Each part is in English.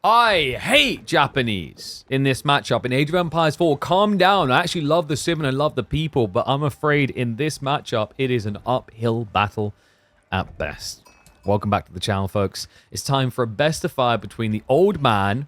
I hate Japanese in this matchup in Age of Empires 4. Calm down. I actually love the sim and I love the people, but I'm afraid in this matchup, it is an uphill battle at best. Welcome back to the channel, folks. It's time for a best of 5 between the old man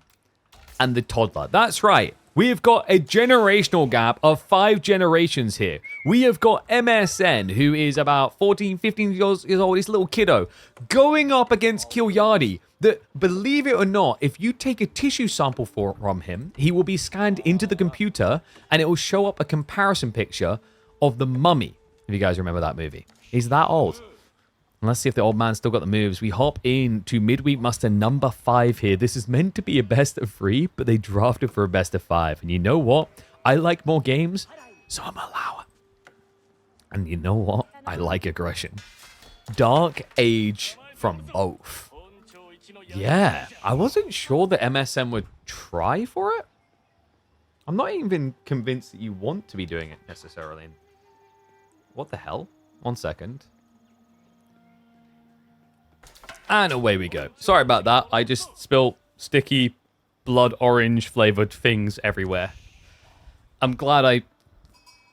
and the toddler. That's right. We have got a generational gap of 5 generations here. We have got MSN, who is about 14, 15 years old. He's a little kiddo, going up against Kilyardi. That, believe it or not, if you take a tissue sample from him, he will be scanned into the computer and it will show up a comparison picture of the Mummy. If you guys remember that movie. He's that old. And let's see if the old man's still got the moves. We hop into Midweek Muster number 5 here. This is meant to be a best of 3, but they drafted for a best of 5. And you know what? I like more games, so I'm allow it. And you know what? I like aggression. Dark Age from both. Yeah, I wasn't sure that MSN would try for it. I'm not even convinced that you want to be doing it necessarily. What the hell? 1 second. And away we go. Sorry about that. I just spilled sticky blood orange flavored things everywhere. I'm glad I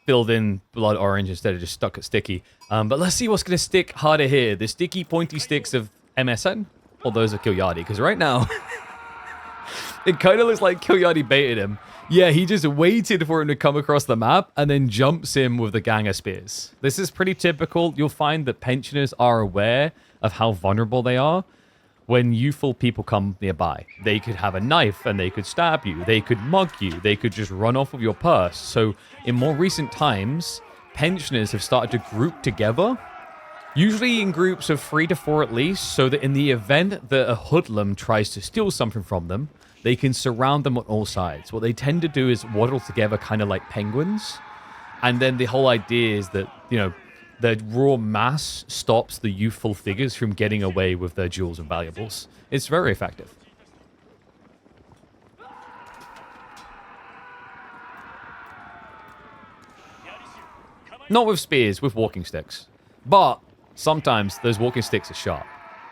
filled in blood orange instead of just stuck at sticky. But let's see what's going to stick harder here. The sticky pointy sticks of MSN or those of Kilyardi. Because right now, it kind of looks like Kilyardi baited him. Yeah, he just waited for him to come across the map and then jumps him with the gang of spears. This is pretty typical. You'll find that pensioners are aware of how vulnerable they are when youthful people come nearby. They could have a knife and they could stab you. They could mug you. They could just run off with your purse. So in more recent times, pensioners have started to group together, usually in groups of 3 to 4 at least, so that in the event that a hoodlum tries to steal something from them, they can surround them on all sides. What they tend to do is waddle together kind of like penguins. And then the whole idea is that, you know, the raw mass stops the youthful figures from getting away with their jewels and valuables. It's very effective. Not with spears, with walking sticks. But sometimes those walking sticks are sharp.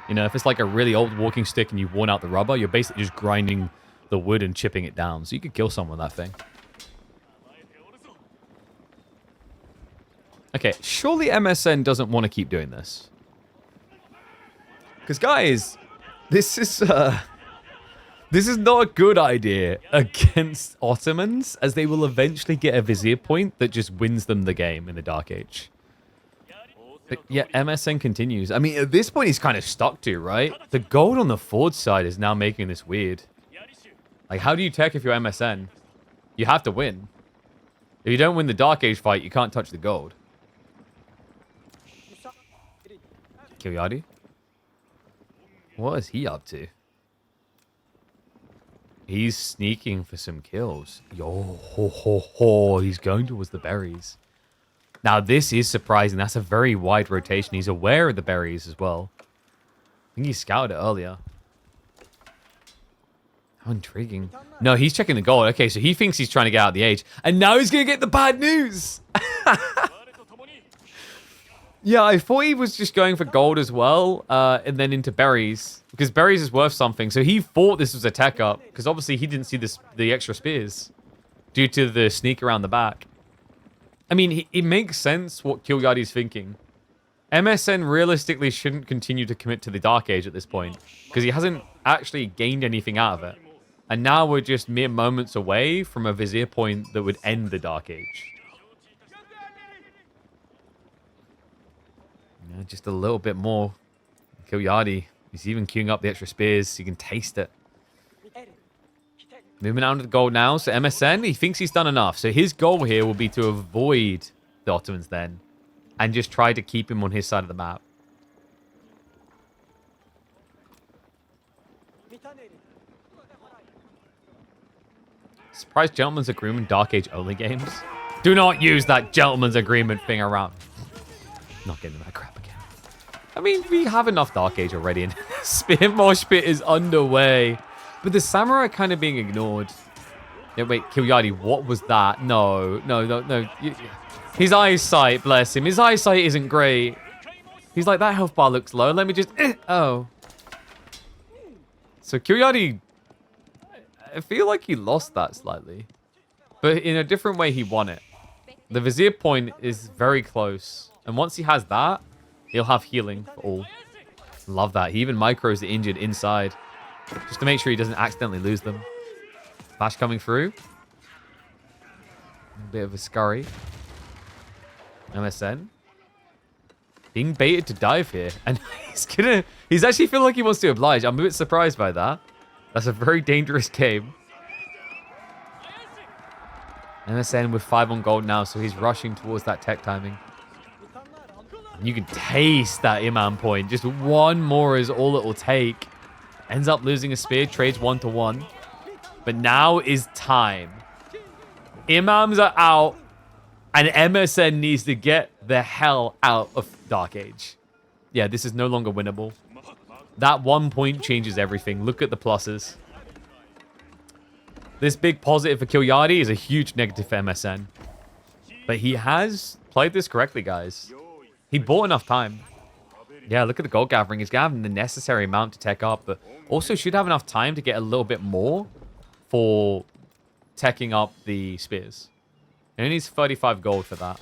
You know, if it's like a really old walking stick and you've worn out the rubber, you're basically just grinding the wood and chipping it down. So you could kill someone with that thing. Okay, surely MSN doesn't want to keep doing this. Because guys, this is not a good idea against Ottomans, as they will eventually get a vizier point that just wins them the game in the Dark Age. But yeah, MSN continues. I mean, at this point, he's kind of stuck to, right? The gold on the forward side is now making this weird. Like, how do you tech if you're MSN? You have to win. If you don't win the Dark Age fight, you can't touch the gold. Kilyardi? What is he up to? He's sneaking for some kills. Yo, ho, ho, ho. He's going towards the berries. Now, this is surprising. That's a very wide rotation. He's aware of the berries as well. I think he scouted it earlier. How intriguing. No, he's checking the gold. Okay, so he thinks he's trying to get out of the age. And now he's going to get the bad news. Yeah, I thought he was just going for gold as well. And then into berries. Because berries is worth something. So he thought this was a tech up. Because obviously he didn't see the extra spears. Due to the sneak around the back. I mean, it makes sense what Kilyardi's thinking. MSN realistically shouldn't continue to commit to the Dark Age at this point. Because he hasn't actually gained anything out of it. And now we're just mere moments away from a vizier point that would end the Dark Age. Yeah, just a little bit more. Kilyardi, he's even queuing up the extra spears. You can taste it. Moving out to the gold now. So MSN, he thinks he's done enough. So his goal here will be to avoid the Ottomans then. And just try to keep him on his side of the map. Surprise Gentleman's Agreement Dark Age only games. Do not use that Gentleman's Agreement thing around. Not getting that crap again. I mean, we have enough Dark Age already. And Spear Mosh Pit is underway. But the samurai are kind of being ignored. Yeah, wait, Kilyardi, what was that? No. His eyesight, bless him. His eyesight isn't great. He's like, that health bar looks low. Let me just... Oh. So Kilyardi I feel like he lost that slightly. But in a different way, he won it. The Vizier point is very close. And once he has that, he'll have healing for all. Love that. He even micros the injured inside. Just to make sure he doesn't accidentally lose them. Flash coming through. A bit of a scurry. MSN. Being baited to dive here. And he's actually feeling like he wants to oblige. I'm a bit surprised by that. That's a very dangerous game. MSN with 5 on gold now, so he's rushing towards that tech timing. And you can taste that Imam point. Just one more is all it will take. Ends up losing a spear, trades 1-to-1. But now is time. Imams are out, and MSN needs to get the hell out of Dark Age. Yeah, this is no longer winnable. That 1 point changes everything. Look at the pluses. This big positive for Kilyadi is a huge negative for MSN. But he has played this correctly, guys. He bought enough time. Yeah, look at the gold gathering. He's gathering the necessary amount to tech up, but also should have enough time to get a little bit more for teching up the spears. And he needs 35 gold for that.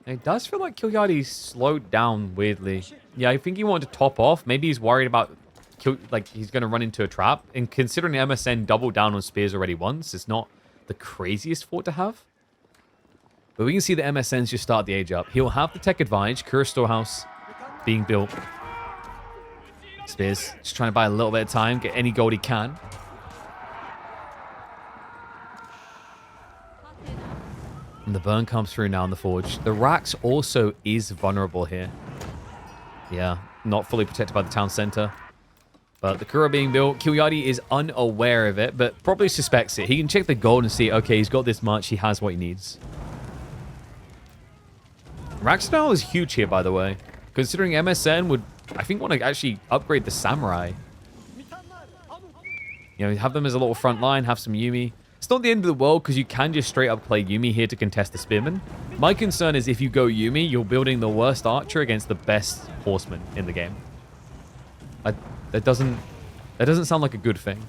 And it does feel like Kilyadi slowed down weirdly. Yeah, I think he wanted to top off. Maybe he's worried about he's going to run into a trap. And considering MSN doubled down on spears already once, it's not the craziest fort to have. But we can see the MSNs just start the age up. He'll have the tech advantage. Kura Storehouse being built. Spears just trying to buy a little bit of time, get any gold he can. And the burn comes through now in the forge. The Rax also is vulnerable here. Yeah, not fully protected by the town center. But the Kura being built, Kilyadi is unaware of it, but probably suspects it. He can check the gold and see, okay, he's got this much, he has what he needs. Rax now is huge here, by the way. Considering MSN would, I think, want to actually upgrade the Samurai. You know, have them as a little front line, have some Yumi. It's not the end of the world because you can just straight up play Yumi here to contest the Spearman. My concern is if you go Yumi, you're building the worst archer against the best horseman in the game. That doesn't sound like a good thing.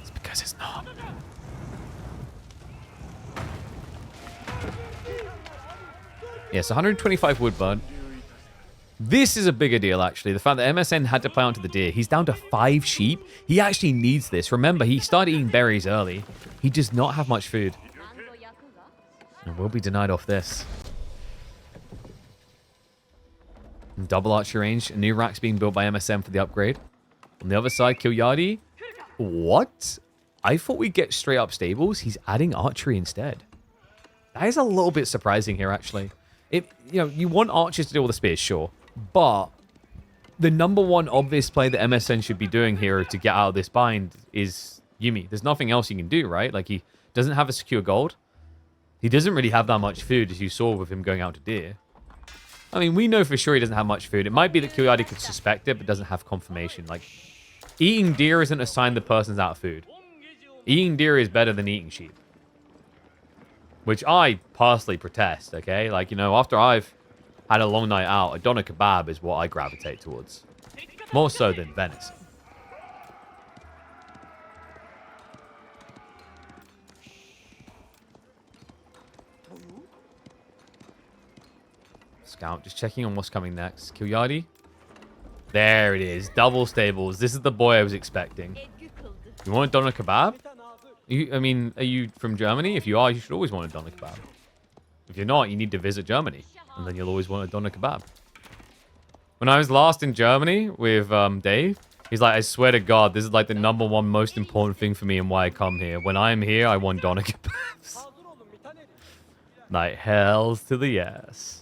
It's because it's not. Yes, 125 wood burn. This is a bigger deal, actually. The fact that MSN had to play onto the deer. He's down to 5 sheep. He actually needs this. Remember, he started eating berries early. He does not have much food. And will be denied off this. Double archer range. A new rack's being built by MSN for the upgrade. On the other side, Kilyadi. What? I thought we'd get straight up stables. He's adding archery instead. That is a little bit surprising here, actually. You want archers to deal with the spears, sure. But the number one obvious play that MSN should be doing here to get out of this bind is Yumi. There's nothing else he can do, right? Like, he doesn't have a secure gold. He doesn't really have that much food, as you saw with him going out to deer. I mean, we know for sure he doesn't have much food. It might be that Kilyadi could suspect it, but doesn't have confirmation. Like, eating deer isn't a sign the person's out of food. Eating deer is better than eating sheep. Which I personally protest, okay? Like, you know, after I've had a long night out, a doner kebab is what I gravitate towards. More so than venison. Scout, just checking on what's coming next. Kilyadi. There it is. Double stables. This is the boy I was expecting. You want a doner kebab? I mean, are you from Germany? If you are, you should always want a doner kebab. If you're not, you need to visit Germany. And then you'll always want a doner kebab. When I was last in Germany with Dave, he's like, I swear to God, this is like the number one most important thing for me and why I come here. When I'm here, I want doner kebabs. Like, hells to the yes.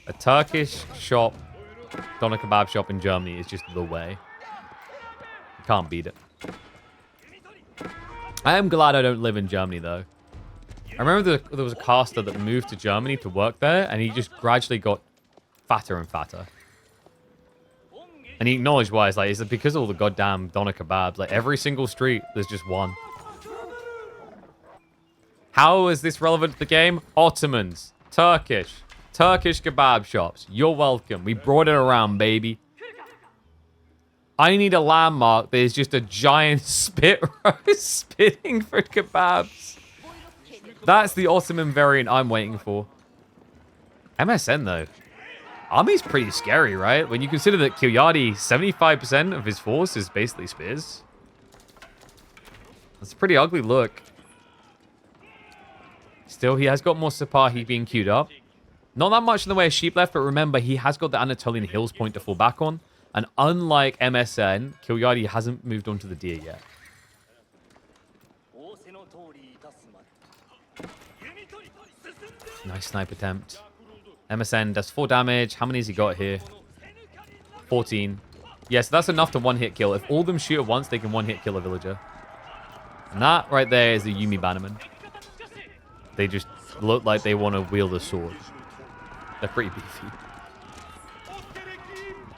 A Turkish shop, doner kebab shop in Germany is just the way. You can't beat it. I am glad I don't live in Germany, though. I remember there was a caster that moved to Germany to work there, and he just gradually got fatter and fatter. And he acknowledged why. It's like, is it because of all the goddamn doner kebabs? Like, every single street, there's just one. How is this relevant to the game? Ottomans. Turkish kebab shops. You're welcome. We brought it around, baby. I need a landmark that is just a giant spit roast spitting for kebabs. That's the Ottoman variant I'm waiting for. MSN, though. Army's pretty scary, right? When you consider that Kilyadi, 75% of his force is basically spears. That's a pretty ugly look. Still, he has got more Sipahi being queued up. Not that much in the way of sheep left, but remember, he has got the Anatolian Hills point to fall back on. And unlike MSN, Kilyadi hasn't moved on to the deer yet. Nice snipe attempt. MSN does 4 damage. How many has he got here? 14. Yes, that's enough to one-hit kill. If all of them shoot at once, they can one-hit kill a villager. And that right there is the Yumi Bannerman. They just look like they want to wield a sword. They're pretty beefy.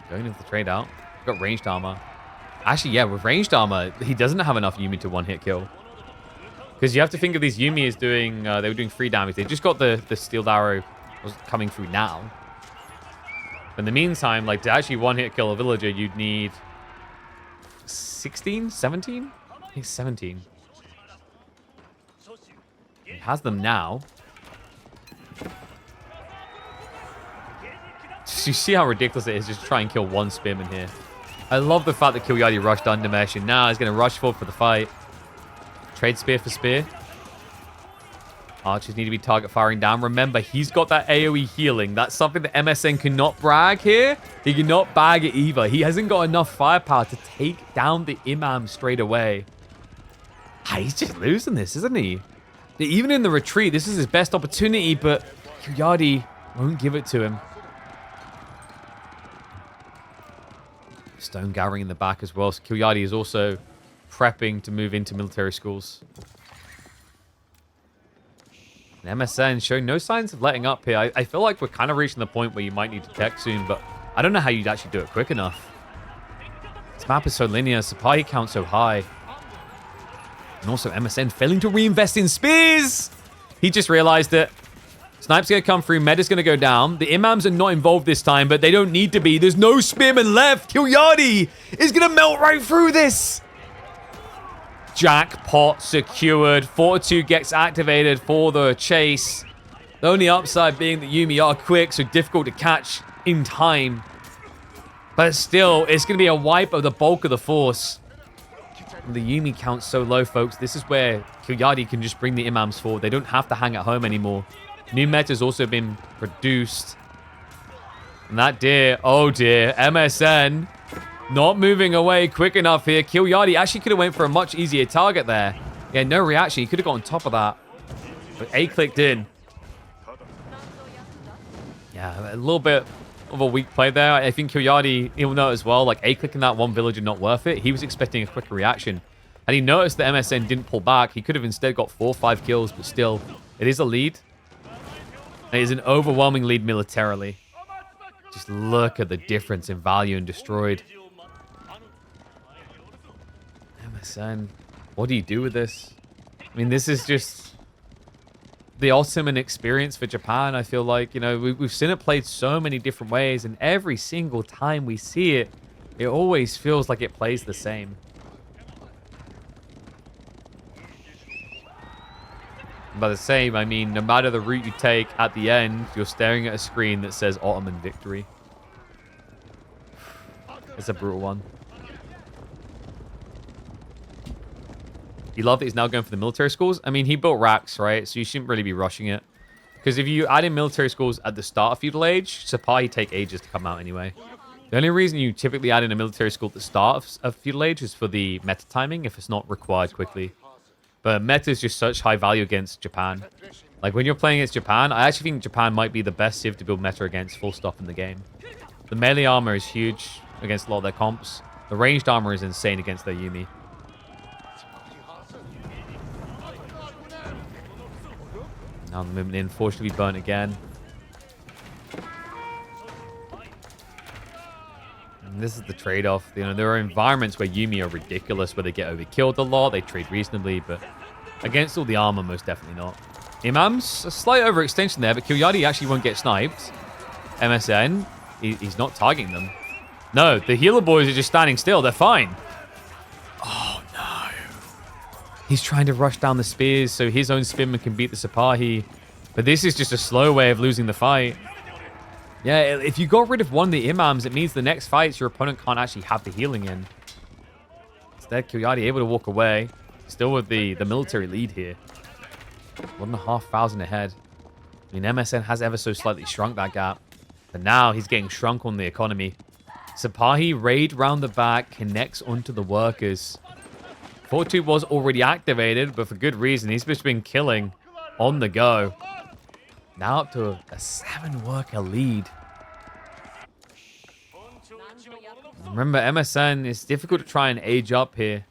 Going into the trade out. Got ranged armor. Actually, yeah, with ranged armor, he doesn't have enough Yumi to one-hit kill. Because you have to think of these Yumi as doing... they were doing 3 damage. They just got the steeled arrow was coming through now. In the meantime, like, to actually one-hit kill a villager, you'd need 16? 17? I think 17. He has them now. You see how ridiculous it is just to try and kill one spearman here. I love the fact that Kilyadi rushed Undermesh, and now he's going to rush forward for the fight. Trade spear for spear. Archers need to be target firing down. Remember, he's got that AoE healing. That's something that MSN cannot brag here. He cannot bag it either. He hasn't got enough firepower to take down the Imam straight away. He's just losing this, isn't he? Even in the retreat, this is his best opportunity, but Kilyadi won't give it to him. Stone gathering in the back as well. So Kilyadi is also prepping to move into military schools. And MSN showing no signs of letting up here. I feel like we're kind of reaching the point where you might need to tech soon, but I don't know how you'd actually do it quick enough. This map is so linear, supply count so high. And also MSN failing to reinvest in spears. He just realized it. Snipe's going to come through. Meta's going to go down. The Imams are not involved this time, but they don't need to be. There's no spearmen left. Kilyadi is going to melt right through this. Jackpot secured. Fortitude gets activated for the chase. The only upside being that Yumi are quick, so difficult to catch in time. But still, it's going to be a wipe of the bulk of the force. The Yumi count's so low, folks. This is where Kilyadi can just bring the Imams forward. They don't have to hang at home anymore. New meta's also been produced. And that deer, oh dear, MSN not moving away quick enough here. Kilyadi actually could have went for a much easier target there. Yeah, no reaction. He could have got on top of that. But A clicked in. Yeah, a little bit of a weak play there. I think Kilyadi, he'll know as well, like A clicking that one villager not worth it. He was expecting a quicker reaction. And he noticed that MSN didn't pull back. He could have instead got 4 or 5 kills, but still, it is a lead. It is an overwhelming lead militarily. Just look at the difference in value and destroyed. MSN, what do you do with this? I mean, this is just the Ottoman experience for Japan. I feel like, you know, we've seen it played so many different ways, and every single time we see it, it always feels like it plays the same. By the same, I mean, no matter the route you take, at the end, you're staring at a screen that says Ottoman victory. It's a brutal one. You love that he's now going for the military schools. I mean, he built racks, right? So you shouldn't really be rushing it. Because if you add in military schools at the start of feudal age, Sipahi take ages to come out anyway. The only reason you typically add in a military school at the start of feudal age is for the meta timing, if it's not required quickly. But meta is just such high value against Japan. Like, when you're playing against Japan, I actually think Japan might be the best civ to build meta against full stop in the game. The melee armor is huge against a lot of their comps. The ranged armor is insane against their Yumi. Now the movement in, forced to be burnt again. And this is the trade-off. You know, there are environments where Yumi are ridiculous, where they get overkilled a lot, they trade reasonably, but against all the armor, most definitely not. Imams, a slight overextension there, but Kilyadi actually won't get sniped. MSN, he's not targeting them. No, the healer boys are just standing still. They're fine. Oh, no. He's trying to rush down the spears so his own spearman can beat the Sipahi. But this is just a slow way of losing the fight. Yeah, if you got rid of one of the imams, it means the next fights your opponent can't actually have the healing in. Instead, Kilyadi able to walk away. Still with the military lead here. 1,500 ahead. I mean, MSN has ever so slightly shrunk that gap. But now he's getting shrunk on the economy. Sipahi raid round the back, connects onto the workers. 4-2 was already activated, but for good reason. He's just been killing on the go. Now up to a 7-worker lead. Remember, MSN, it's difficult to try and age up here.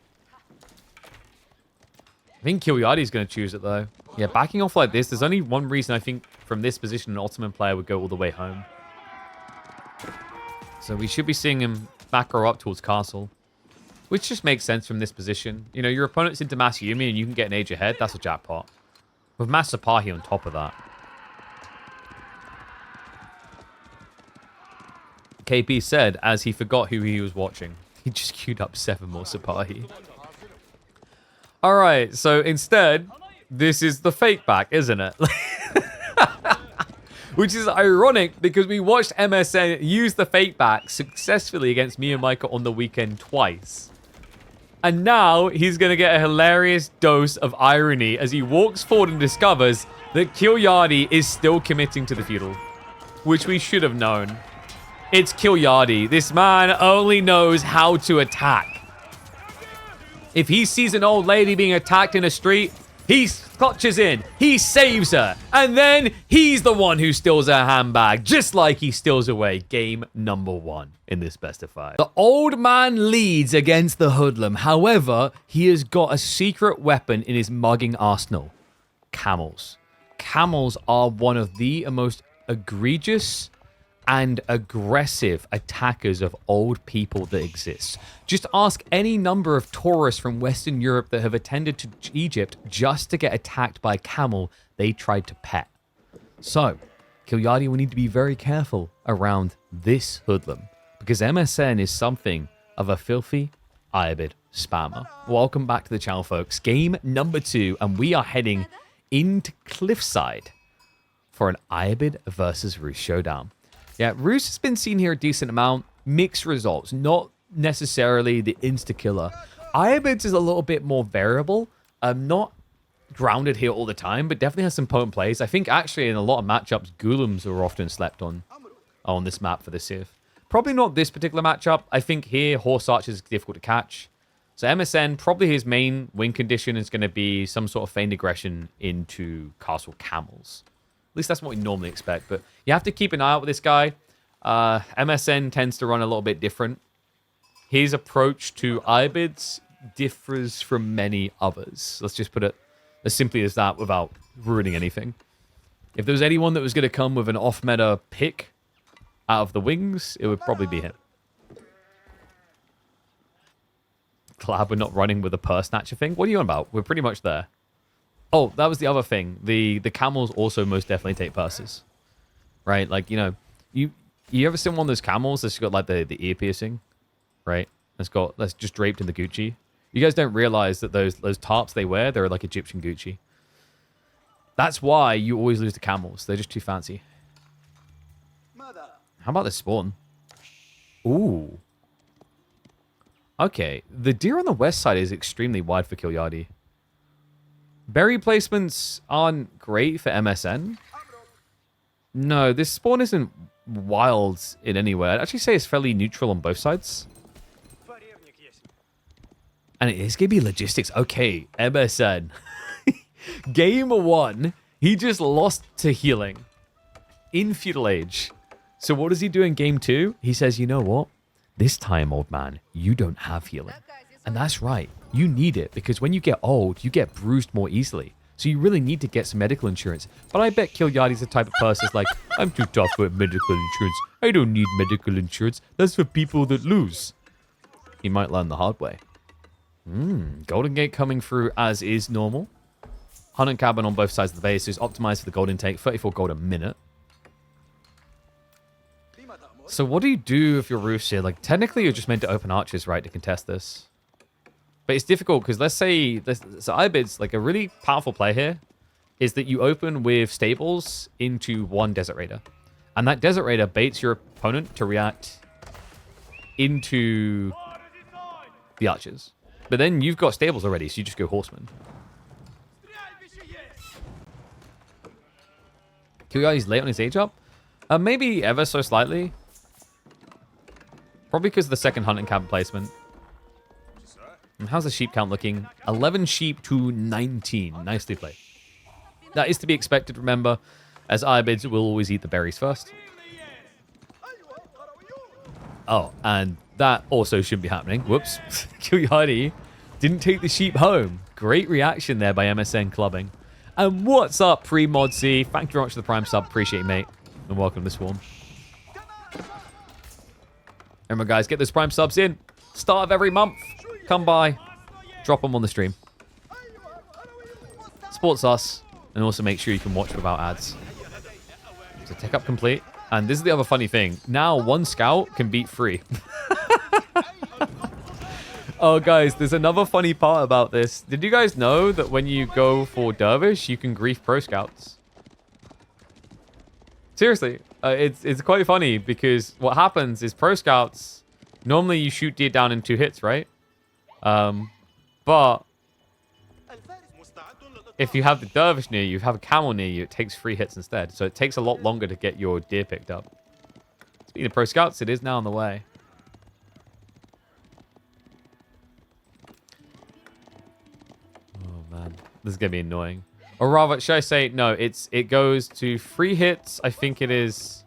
I think Kilyadi's going to choose it, though. Yeah, backing off like this, there's only one reason I think from this position an Ottoman player would go all the way home. So we should be seeing him macro up towards castle. Which just makes sense from this position. You know, your opponent's into Mass Yumi and you can get an age ahead. That's a jackpot. With Mass Sipahi on top of that. KP said as he forgot who he was watching. He just queued up 7 more Sipahi. Alright, so instead, this is the fake back, isn't it? Which is ironic because we watched MSN use the fake back successfully against me and Micah on the weekend twice. And now he's going to get a hilarious dose of irony as he walks forward and discovers that Kilyadi is still committing to the feudal. Which we should have known. It's Kilyadi. This man only knows how to attack. If he sees an old lady being attacked in a street, he clutches in, he saves her, and then he's the one who steals her handbag, just like he steals away game number 1 in this best of 5. The old man leads against the hoodlum. However, he has got a secret weapon in his mugging arsenal. Camels. Camels are one of the most egregious and aggressive attackers of old people that exist. Just ask any number of tourists from Western Europe that have attended to Egypt just to get attacked by a camel they tried to pet. So, Kilyadi will need to be very careful around this hoodlum, because MSN is something of a filthy Iabid spammer. Welcome back to the channel, folks. Game number 2, and we are heading into Cliffside for an Iabid versus Roos showdown. Yeah, Roos has been seen here a decent amount. Mixed results, not necessarily the insta-killer. Iabids is a little bit more variable. Not grounded here all the time, but definitely has some potent plays. I think actually in a lot of matchups, Ghoulims are often slept on this map for the Civ. Probably not this particular matchup. I think here, Horse Archer is difficult to catch. So MSN, probably his main win condition is going to be some sort of feigned aggression into Castle Camels. At least that's what we normally expect. But you have to keep an eye out with this guy. MSN tends to run a little bit different. His approach to Iabids differs from many others. Let's just put it as simply as that without ruining anything. If there was anyone that was going to come with an off-meta pick out of the wings, it would probably be him. Glad we're not running with a purse snatcher thing. What are you on about? We're pretty much there. Oh, that was the other thing. The camels also most definitely take purses. Right? Like, you know, you ever seen one of those camels that's got like the ear piercing? Right? That's just draped in the Gucci. You guys don't realize that those tarps they wear, they're like Egyptian Gucci. That's why you always lose to camels. They're just too fancy. How about this spawn? Ooh. Okay. The deer on the west side is extremely wide for Kilyadi. Berry placements aren't great for MSN. No, this spawn isn't wild in any way. I'd actually say it's fairly neutral on both sides. And it is going to be logistics. Okay, MSN. Game 1, he just lost to healing in Feudal Age. So what does he do in Game 2? He says, you know what? This time, old man, you don't have healing. And that's right. You need it because when you get old, you get bruised more easily. So you really need to get some medical insurance. But I bet Kilyadi's the type of person that's like, I'm too tough for medical insurance. I don't need medical insurance. That's for people that lose. He might learn the hard way. Golden Gate coming through as is normal. 100 cabin on both sides of the base is optimized for the gold intake. 34 gold a minute. So what do you do if you're Roos here? Like, technically, you're just meant to open archers, right, to contest this. But it's difficult because let's say... So Ibid's, like, a really powerful play here is that you open with stables into one Desert Raider. And that Desert Raider baits your opponent to react into the archers. But then you've got stables already, so you just go Horseman. Kyuyadi's late on his age up? Maybe ever so slightly. Probably because of the second hunting camp placement. And how's the sheep count looking? 11 sheep to 19. Nicely played. That is to be expected, remember, as Ibids will always eat the berries first. Oh, and that also shouldn't be happening. Whoops. Kyuyadi didn't take the sheep home. Great reaction there by MSN clubbing. And what's up, Pre-Mod C? Thank you very much for the Prime sub. Appreciate it, mate. And welcome to the Swarm. Remember, guys, get those Prime subs in. Start of every month. Come by. Drop them on the stream. Supports us. And also make sure you can watch without ads. So tech up complete. And this is the other funny thing. Now, one scout can beat 3. Oh, guys, there's another funny part about this. Did you guys know that when you go for Dervish, you can grief pro scouts? Seriously, it's quite funny because what happens is pro scouts, normally you shoot deer down in 2 hits, right? But if you have the Dervish near you, you have a camel near you, it takes 3 hits instead. So it takes a lot longer to get your deer picked up. Speaking of pro scouts, it is now on the way. Oh, man. This is going to be annoying. Or rather, should I say, no, it goes to 3 hits, I think it is,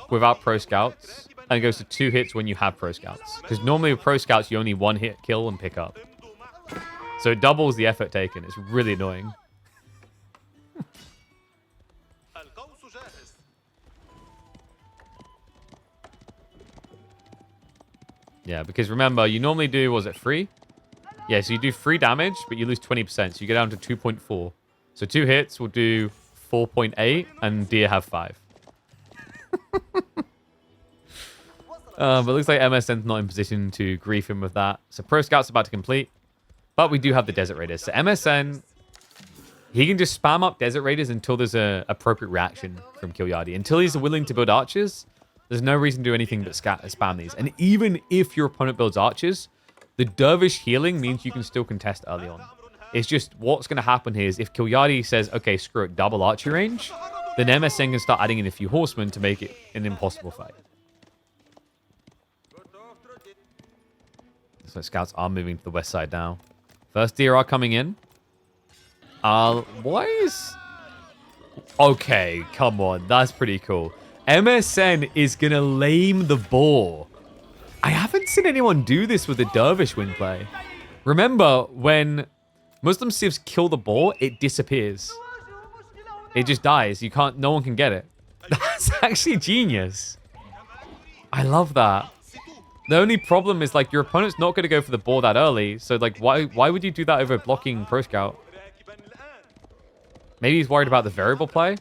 without pro scouts. And it goes to 2 hits when you have pro scouts. Because normally with pro scouts, you only 1 hit kill and pick up. So it doubles the effort taken. It's really annoying. Yeah, because remember, you normally do, was it 3? Yeah, so you do 3 damage, but you lose 20%. So you get down to 2.4. So 2 hits will do 4.8, and deer have 5. But it looks like MSN's not in position to grief him with that. So Pro Scout's about to complete. But we do have the Desert Raiders. So MSN, he can just spam up Desert Raiders until there's an appropriate reaction from Kyuyadi. Until he's willing to build archers, there's no reason to do anything but spam these. And even if your opponent builds archers, the Dervish healing means you can still contest early on. It's just what's going to happen here is if Kyuyadi says, okay, screw it, double archery range, then MSN can start adding in a few horsemen to make it an impossible fight. So scouts are moving to the west side now. First deer are coming in. Why is... Okay, come on. That's pretty cool. MSN is going to lame the boar. I haven't seen anyone do this with a Dervish wing play. Remember, when Muslim civs kill the boar, it disappears. It just dies. You can't... No one can get it. That's actually genius. I love that. The only problem is, like, your opponent's not going to go for the boar that early. So, like, why would you do that over blocking Pro Scout? Maybe he's worried about the variable play.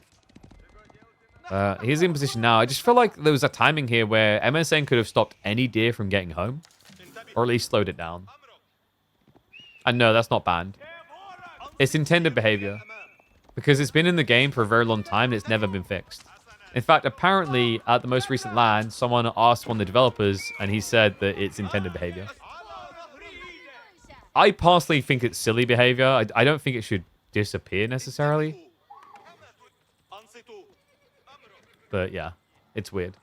He's in position now. I just feel like there was a timing here where MSN could have stopped any deer from getting home. Or at least slowed it down. And no, that's not banned. It's intended behavior. Because it's been in the game for a very long time and it's never been fixed. In fact, apparently, at the most recent LAN, someone asked one of the developers, and he said that it's intended behavior. I personally think it's silly behavior. I don't think it should disappear necessarily. But yeah, it's weird.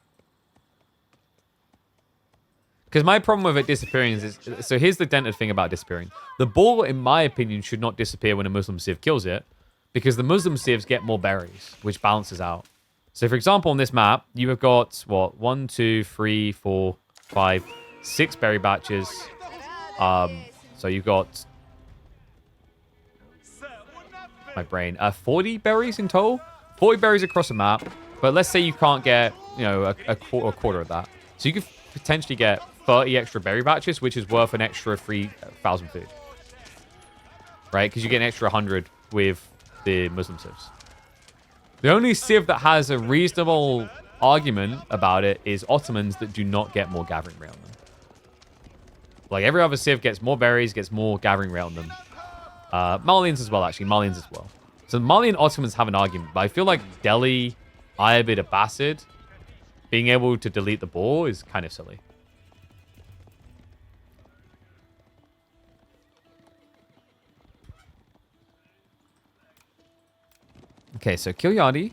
Because my problem with it disappearing is... So here's the dented thing about disappearing. The ball, in my opinion, should not disappear when a Muslim civ kills it. Because the Muslim civs get more berries, which balances out. So, for example, on this map, you have got, what, 1, 2, 3, 4, 5, 6 berry batches. So you've got... My brain. 40 berries in total? 40 berries across the map. But let's say you can't get, you know, a quarter of that. So you could potentially get 30 extra berry batches, which is worth an extra 3,000 food. Right? Because you get an extra 100 with the Muslim civs. The only civ that has a reasonable argument about it is Ottomans that do not get more gathering ray on them. Like every other civ gets more berries, gets more gathering ray on them. Malians as well, actually. Malians as well. So Malian Ottomans have an argument, but I feel like Delhi, Ayabid, Abbasid, being able to delete the ball is kind of silly. Okay, so Kilyadi.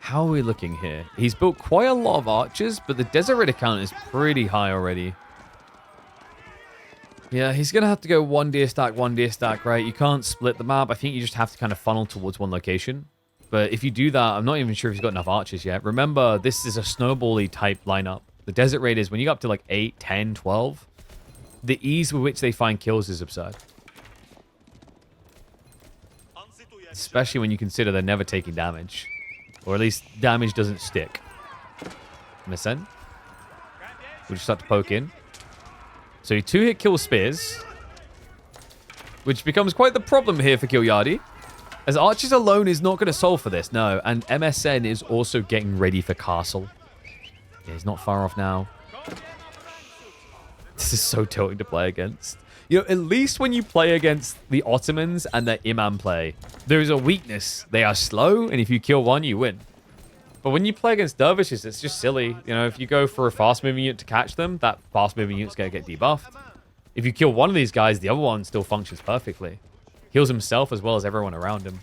How are we looking here? He's built quite a lot of archers, but the Desert Raider count is pretty high already. Yeah, he's going to have to go one deer stack, right? You can't split the map. I think you just have to kind of funnel towards one location. But if you do that, I'm not even sure if he's got enough archers yet. Remember, this is a snowball-y type lineup. The Desert Raiders, when you get up to like 8, 10, 12, the ease with which they find kills is absurd. Especially when you consider they're never taking damage. Or at least damage doesn't stick. MSN. We'll just start to poke in. So you 2-hit kill spears. Which becomes quite the problem here for Kilyadi. As archers alone is not going to solve for this, no. And MSN is also getting ready for castle. Yeah, he's not far off now. This is so tilting to play against. You know, at least when you play against the Ottomans and their Imam play, there is a weakness. They are slow, and if you kill one, you win. But when you play against dervishes, it's just silly. You know, if you go for a fast-moving unit to catch them, that fast-moving unit's going to get debuffed. If you kill one of these guys, the other one still functions perfectly. Heals himself as well as everyone around him.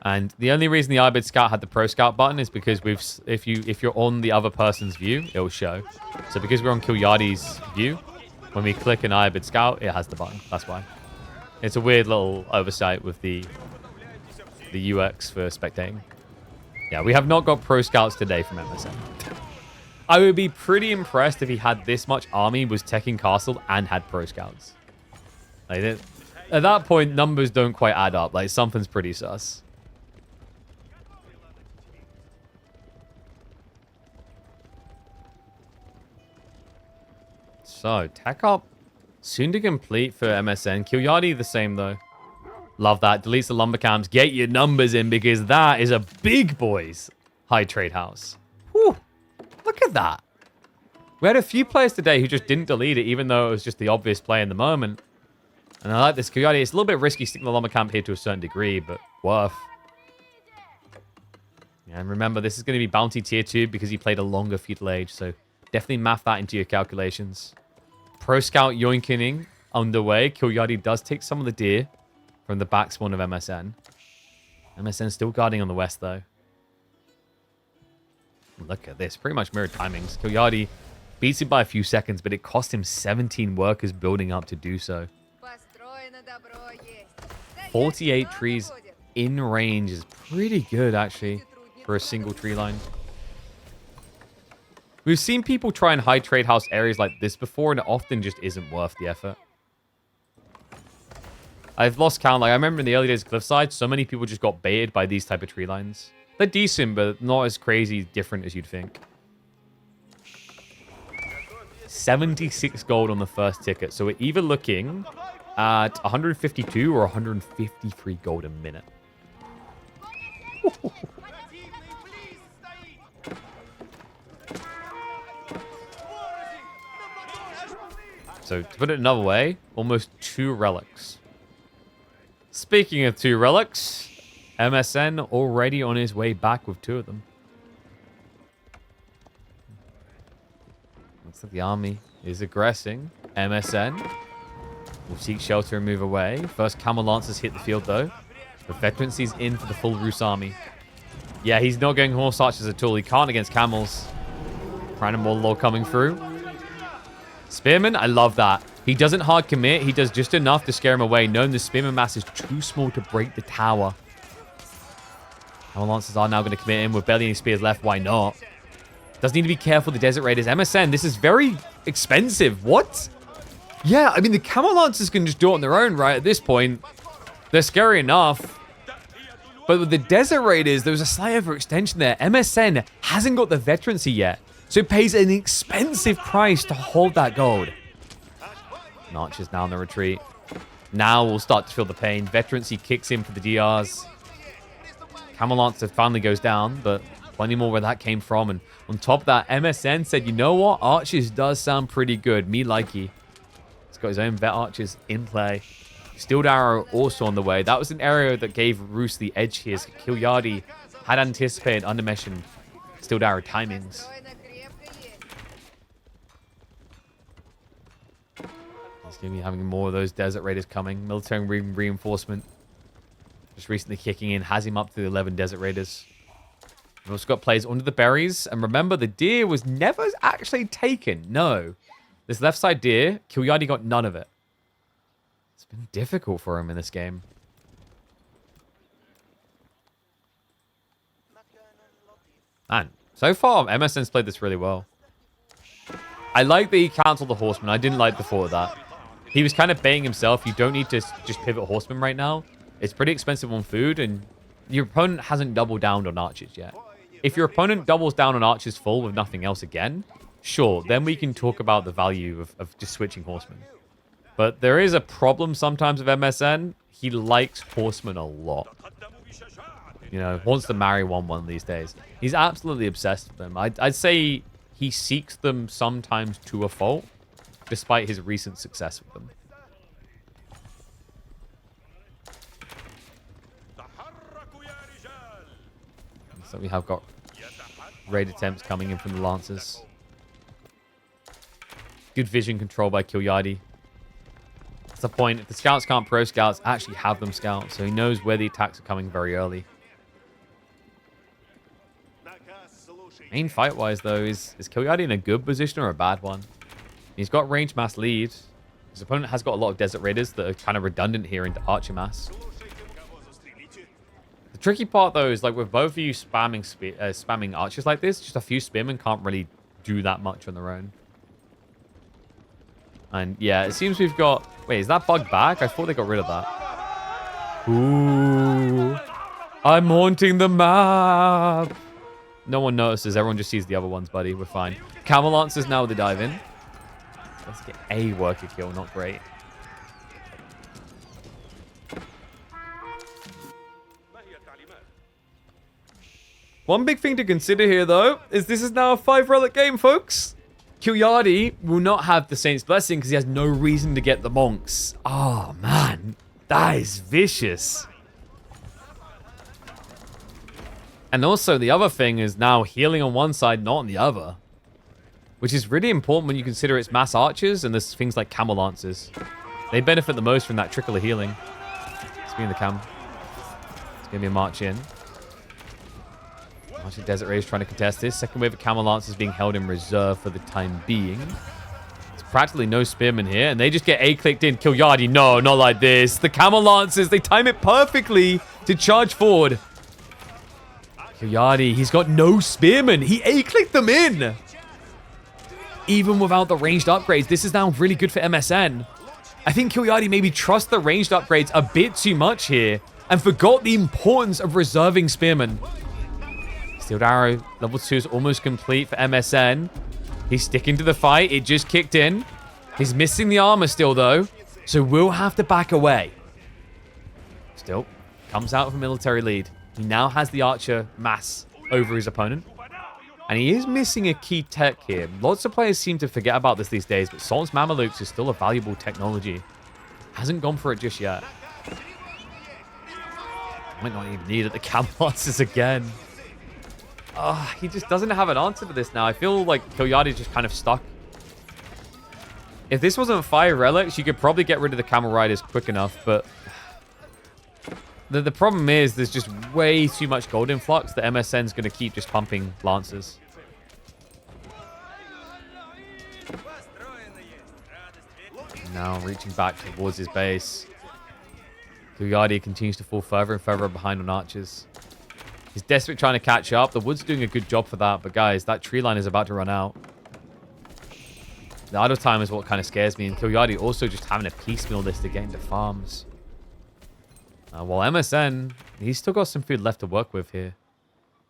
And the only reason the Ibid Scout had the Pro Scout button is because if you're on the other person's view, it will show. So because we're on Kilyadi's view, when we click an Ibid Scout, it has the button. That's why. It's a weird little oversight with the UX for spectating. Yeah, we have not got Pro Scouts today from MSN. I would be pretty impressed if he had this much army, was teching castle, and had Pro Scouts. Like, at that point, numbers don't quite add up. Like, something's pretty sus. So, tech up soon to complete for MSN. Kilyadi the same, though. Love that. Deletes the lumber camps. Get your numbers in, because that is a big boys high trade house. Whew. Look at that. We had a few players today who just didn't delete it, even though it was just the obvious play in the moment. And I like this Kilyadi. It's a little bit risky sticking the lumber camp here to a certain degree, but worth. Yeah, and remember, this is going to be bounty tier 2 because he played a longer feudal age, so definitely math that into your calculations. Pro Scout yoinking underway. Kilyadi does take some of the deer from the back spawn of MSN. MSN still guarding on the west, though. Look at this. Pretty much mirror timings. Kilyadi beats him by a few seconds, but it cost him 17 workers building up to do so. 48 trees in range is pretty good, actually, for a single tree line. We've seen people try and hide trade house areas like this before, and it often just isn't worth the effort. I've lost count. Like, I remember in the early days of Cliffside, so many people just got baited by these type of tree lines. They're decent, but not as crazy different as you'd think. 76 gold on the first ticket. So we're either looking at 152 or 153 gold a minute. So to put it another way, almost 2 relics. Speaking of 2 relics, MSN already on his way back with 2 of them. Looks like the army is aggressing. MSN will seek shelter and move away. First Camel Lancers hit the field, though. The veterancy's in for the full Rus army. Yeah, he's not going horse archers at all. He can't against camels. Cannonball Law coming through. Spearman, I love that. He doesn't hard commit. He does just enough to scare him away, knowing the Spearman mass is too small to break the tower. Camel Lancers are now going to commit in with barely any spears left. Why not? Does need to be careful, the Desert Raiders. MSN, this is very expensive. What? Yeah, I mean, the Camel Lancers can just do it on their own, right? At this point, they're scary enough. But with the Desert Raiders, there was a slight overextension there. MSN hasn't got the veterancy yet, so it pays an expensive price to hold that gold. And Archer's now on the retreat. Now we'll start to feel the pain. Veterancy kicks in for the DRs. Camel Lancer finally goes down, but plenty more where that came from. And on top of that, MSN said, you know what? Archers does sound pretty good. Me likey. He's got his own vet archers in play. Steeled Arrow also on the way. That was an area that gave Roos the edge here. Kilyardi had anticipated Undermesh and Steeled Arrow timings. He's going to be having more of those Desert Raiders coming. Military reinforcement just recently kicking in. Has him up to the 11 Desert Raiders. We've also got players under the berries. And remember, the deer was never actually taken. No. This left side deer, Kilyardi got none of it. It's been difficult for him in this game. Man, so far, MSN's played this really well. I like that he cancelled the Horseman. I didn't like the thought of that. He was kind of baiting himself. You don't need to just pivot Horseman right now. It's pretty expensive on food, and your opponent hasn't doubled down on Archers yet. If your opponent doubles down on Archers full with nothing else again, sure, then we can talk about the value of just switching Horsemen. But there is a problem sometimes with MSN. He likes Horsemen a lot. You know, wants to marry 1-1 these days. He's absolutely obsessed with them. I'd say he seeks them sometimes to a fault, despite his recent success with them. So we have got raid attempts coming in from the Lancers. Good vision control by Kilyardi. That's the point. If the scouts can't pro scouts, actually have them scout, so he knows where the attacks are coming very early. Main fight-wise, though, is Kilyardi in a good position or a bad one? He's got range mass lead. His opponent has got a lot of Desert Raiders that are kind of redundant here into Archer mass. The tricky part, though, is like with both of you spamming Archers like this, just a few Spearmen can't really do that much on their own. And yeah, it seems we've got... Wait, is that bug back? I thought they got rid of that. Ooh. I'm haunting the map. No one notices. Everyone just sees the other ones, buddy. We're fine. Camel Lancers now with the dive in. Let's get a worker kill. Not great. One big thing to consider here, though, is this is now a 5-relic game, folks. Kilyardi will not have the Saint's Blessing because he has no reason to get the Monks. Oh, man. That is vicious. And also, the other thing is now healing on one side, not on the other. Which is really important when you consider it's mass archers and there's things like camel lancers. They benefit the most from that trickle of healing. It's being the cam. It's going to be a march in. March of Desert Rays trying to contest this. Second wave of camel lancers being held in reserve for the time being. There's practically no spearmen here, and they just get A-clicked in. Kilyardi, no, not like this. The camel lancers, they time it perfectly to charge forward. Kilyardi, he's got no spearmen. He A-clicked them in. Even without the ranged upgrades, this is now really good for MSN. I think Kilyardi maybe trusts the ranged upgrades a bit too much here and forgot the importance of reserving spearmen. Steeled Arrow, level 2 is almost complete for MSN. He's sticking to the fight. It just kicked in. He's missing the armor still, though, so we'll have to back away. Still, comes out with a military lead. He now has the archer mass over his opponent. And he is missing a key tech here. Lots of players seem to forget about this these days, but Sultan's Mamelukes is still a valuable technology. Hasn't gone for it just yet. Might not even need it. The Camel Lancers again. He just doesn't have an answer to this now. I feel like Kilyardi's just kind of stuck. If this wasn't 5 relics, you could probably get rid of the Camel Riders quick enough, but... The problem is there's just way too much gold influx that MSN's going to keep just pumping Lancers. Now reaching back towards his base. Kilyardi continues to fall further and further behind on archers. He's desperate trying to catch up. The wood's doing a good job for that, but guys, that tree line is about to run out. The idle time is what kind of scares me, and Kilyardi also just having a piecemeal this to get into farms. While MSN, he's still got some food left to work with here.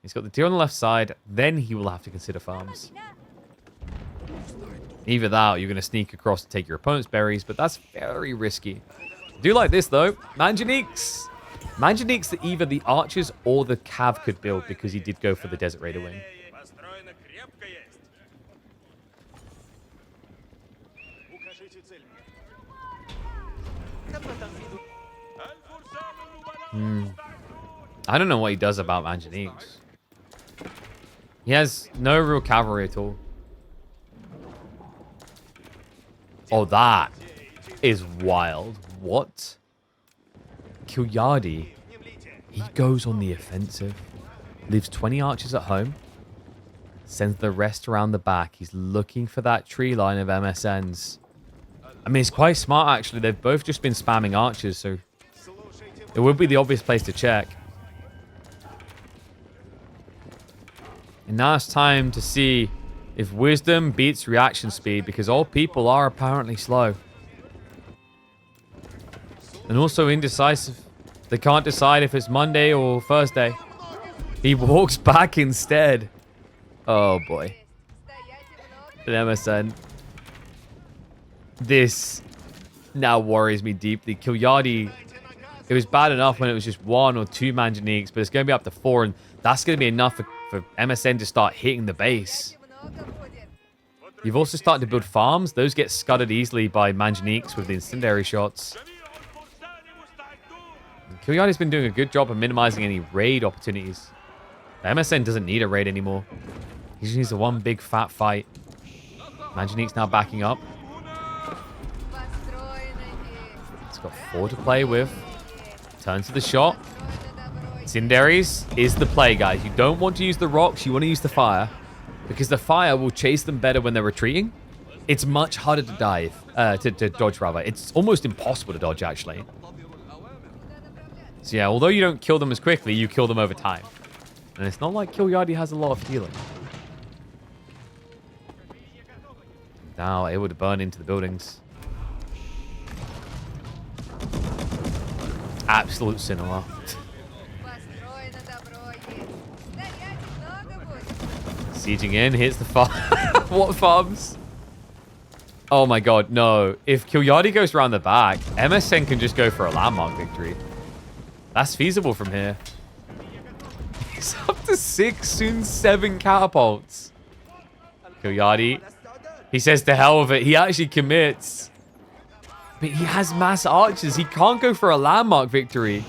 He's got the deer on the left side, then he will have to consider farms. Either that or you're going to sneak across and take your opponent's berries, but that's very risky. I do like this, though. Manjaniques. Manjaniques that either the archers or the cav could build because he did go for the Desert Raider wing. I don't know what he does about Manjaniques. He has no real cavalry at all. Oh, that is wild. What? Kilyadi, he goes on the offensive. Leaves 20 archers at home. Sends the rest around the back. He's looking for that tree line of MSNs. I mean, it's quite smart, actually. They've both just been spamming archers, so it would be the obvious place to check. And now it's time to see if wisdom beats reaction speed, because all people are apparently slow. And also indecisive. They can't decide if it's Monday or Thursday. He walks back instead. Oh boy. An MSN. This now worries me deeply. Kilyadi, it was bad enough when it was just 1 or 2 Manjaniques, but it's going to be up to 4, and that's going to be enough for MSN to start hitting the base. You've also started to build farms. Those get scudded easily by Manjaniques with the incendiary shots. Kilyadi's been doing a good job of minimizing any raid opportunities. The MSN doesn't need a raid anymore. He just needs a one big fat fight. Manjanique's now backing up. He's got 4 to play with. Turns to the shot. Incendiaries is the play, guys. You don't want to use the rocks. You want to use the fire. Because the fire will chase them better when they're retreating. It's much harder to dive. To dodge, rather. It's almost impossible to dodge, actually. So yeah, although you don't kill them as quickly, you kill them over time. And it's not like Kilyadi has a lot of healing. Now able to burn into the buildings. Absolute cinema. Sieging in, hits the farm. What farms? Oh my god, no. If Kilyadi goes around the back, MSN can just go for a landmark victory. That's feasible from here. He's up to 6, soon 7 catapults. Kilyadi, he says to hell with it. He actually commits. But he has mass archers. He can't go for a landmark victory.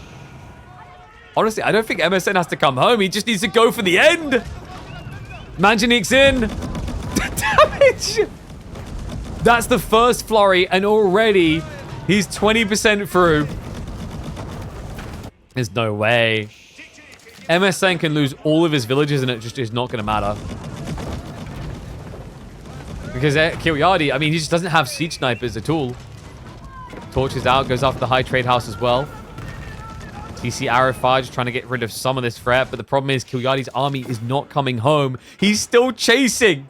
Honestly, I don't think MSN has to come home. He just needs to go for the end. Manjanique's in. Damage. That's the first flurry, and already he's 20% through. There's no way. MSN can lose all of his villages and it just is not going to matter. Because Kilyadi, I mean, he just doesn't have siege snipers at all. Torches out, goes after the high trade house as well. TC arrow fire, just trying to get rid of some of this threat. But the problem is Kilyadi's army is not coming home. He's still chasing.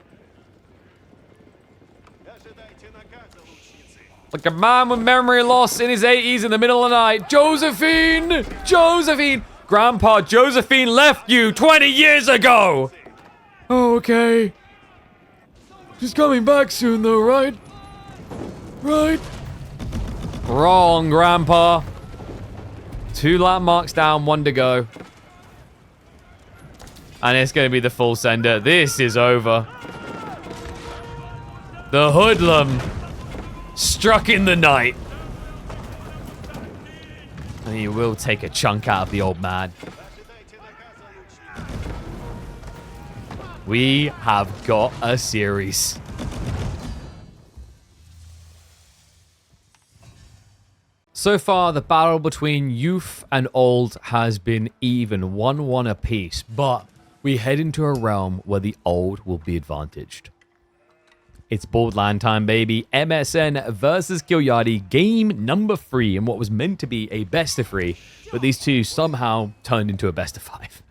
Like a man with memory loss in his 80s in the middle of the night. Josephine! Josephine! Grandpa, Josephine left you 20 years ago! Oh, okay. She's coming back soon, though, right? Right? Wrong, Grandpa. 2 landmarks down, 1 to go. And it's going to be the full sender. This is over. The hoodlum struck in the night. And he will take a chunk out of the old man. We have got a series. So far, the battle between youth and old has been even, 1-1 apiece. But we head into a realm where the old will be advantaged. It's Borderland time, baby. MSN versus Kilyadi, game number 3, and what was meant to be a best of 3, but these two somehow turned into a best of 5.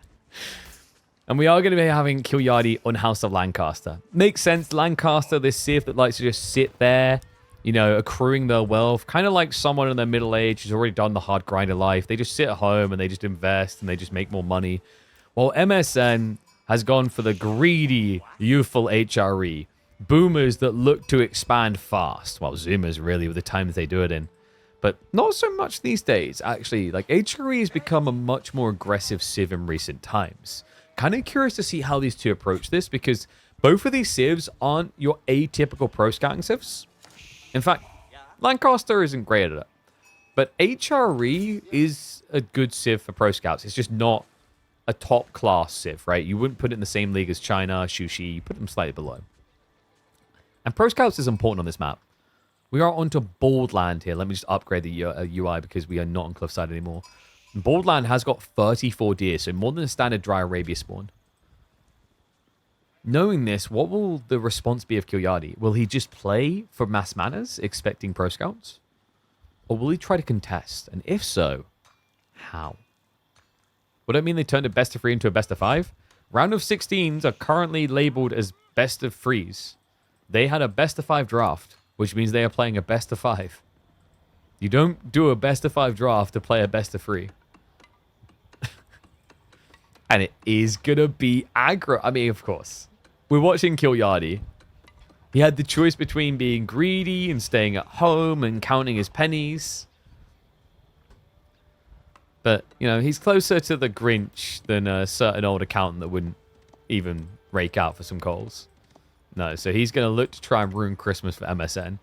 And we are going to be having Kilyadi on House of Lancaster. Makes sense, Lancaster, this Sith that likes to just sit there, you know, accruing their wealth, kind of like someone in their middle age who's already done the hard grind of life. They just sit at home and they just invest and they just make more money. While MSN has gone for the greedy, youthful HRE. boomers that look to expand fast. Well, zoomers really with the times they do it in. But not so much these days, actually. Like, HRE has become a much more aggressive civ in recent times. Kind of curious to see how these two approach this, because both of these civs aren't your atypical pro scouting civs. In fact, Lancaster isn't great at it. But HRE is a good civ for pro scouts. It's just not a top class civ, right? You wouldn't put it in the same league as China, Shushi. You put them slightly below. And pro scouts is important on this map. We are onto Bald Land here. Let me just upgrade the UI because we are not on Cliffside anymore. Bald Land has got 34 deer, so more than a standard dry Arabia spawn. Knowing this, what will the response be of Kilyadi? Will he just play for mass manners, expecting pro scouts? Or will he try to contest? And if so, how? Would that mean they turned a best of 3 into a best of 5? Round of 16s are currently labeled as best of 3s. They had a best of 5 draft, which means they are playing a best of 5. You don't do a best of 5 draft to play a best of 3. And it is going to be aggro. I mean, of course. We're watching Kilyadi. He had the choice between being greedy and staying at home and counting his pennies. But, you know, he's closer to the Grinch than a certain old accountant that wouldn't even rake out for some coals. No, so he's going to look to try and ruin Christmas for MSN.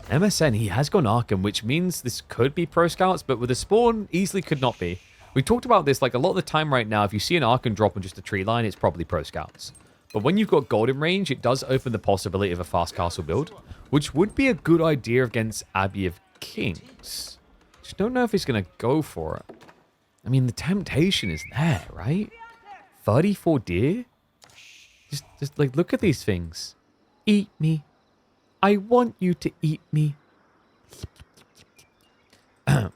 MSN, he has gone Arkham, which means this could be Pro Scouts, but with a spawn, easily could not be. We talked about this like a lot of the time right now. If you see an Arkham drop on just a tree line, it's probably Pro Scouts. But when you've got Golden Range, it does open the possibility of a fast castle build, which would be a good idea against Abbey of Kings. Just don't know if he's going to go for it. I mean, the temptation is there, right? 34 deer? Just like, look at these things. Eat me. I want you to eat me. I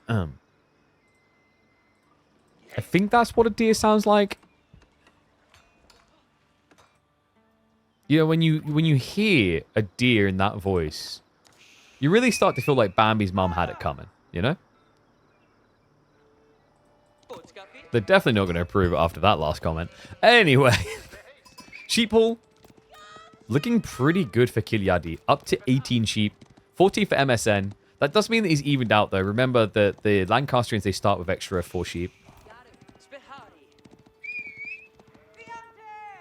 think that's what a deer sounds like. You know, when you hear a deer in that voice, you really start to feel like Bambi's mum had it coming, you know? They're definitely not going to approve it after that last comment. Anyway, Sheephall, looking pretty good for Kilyadi. Up to 18 sheep, 40 for MSN. That does mean that he's evened out, though. Remember that the Lancastrians, they start with extra 4 sheep.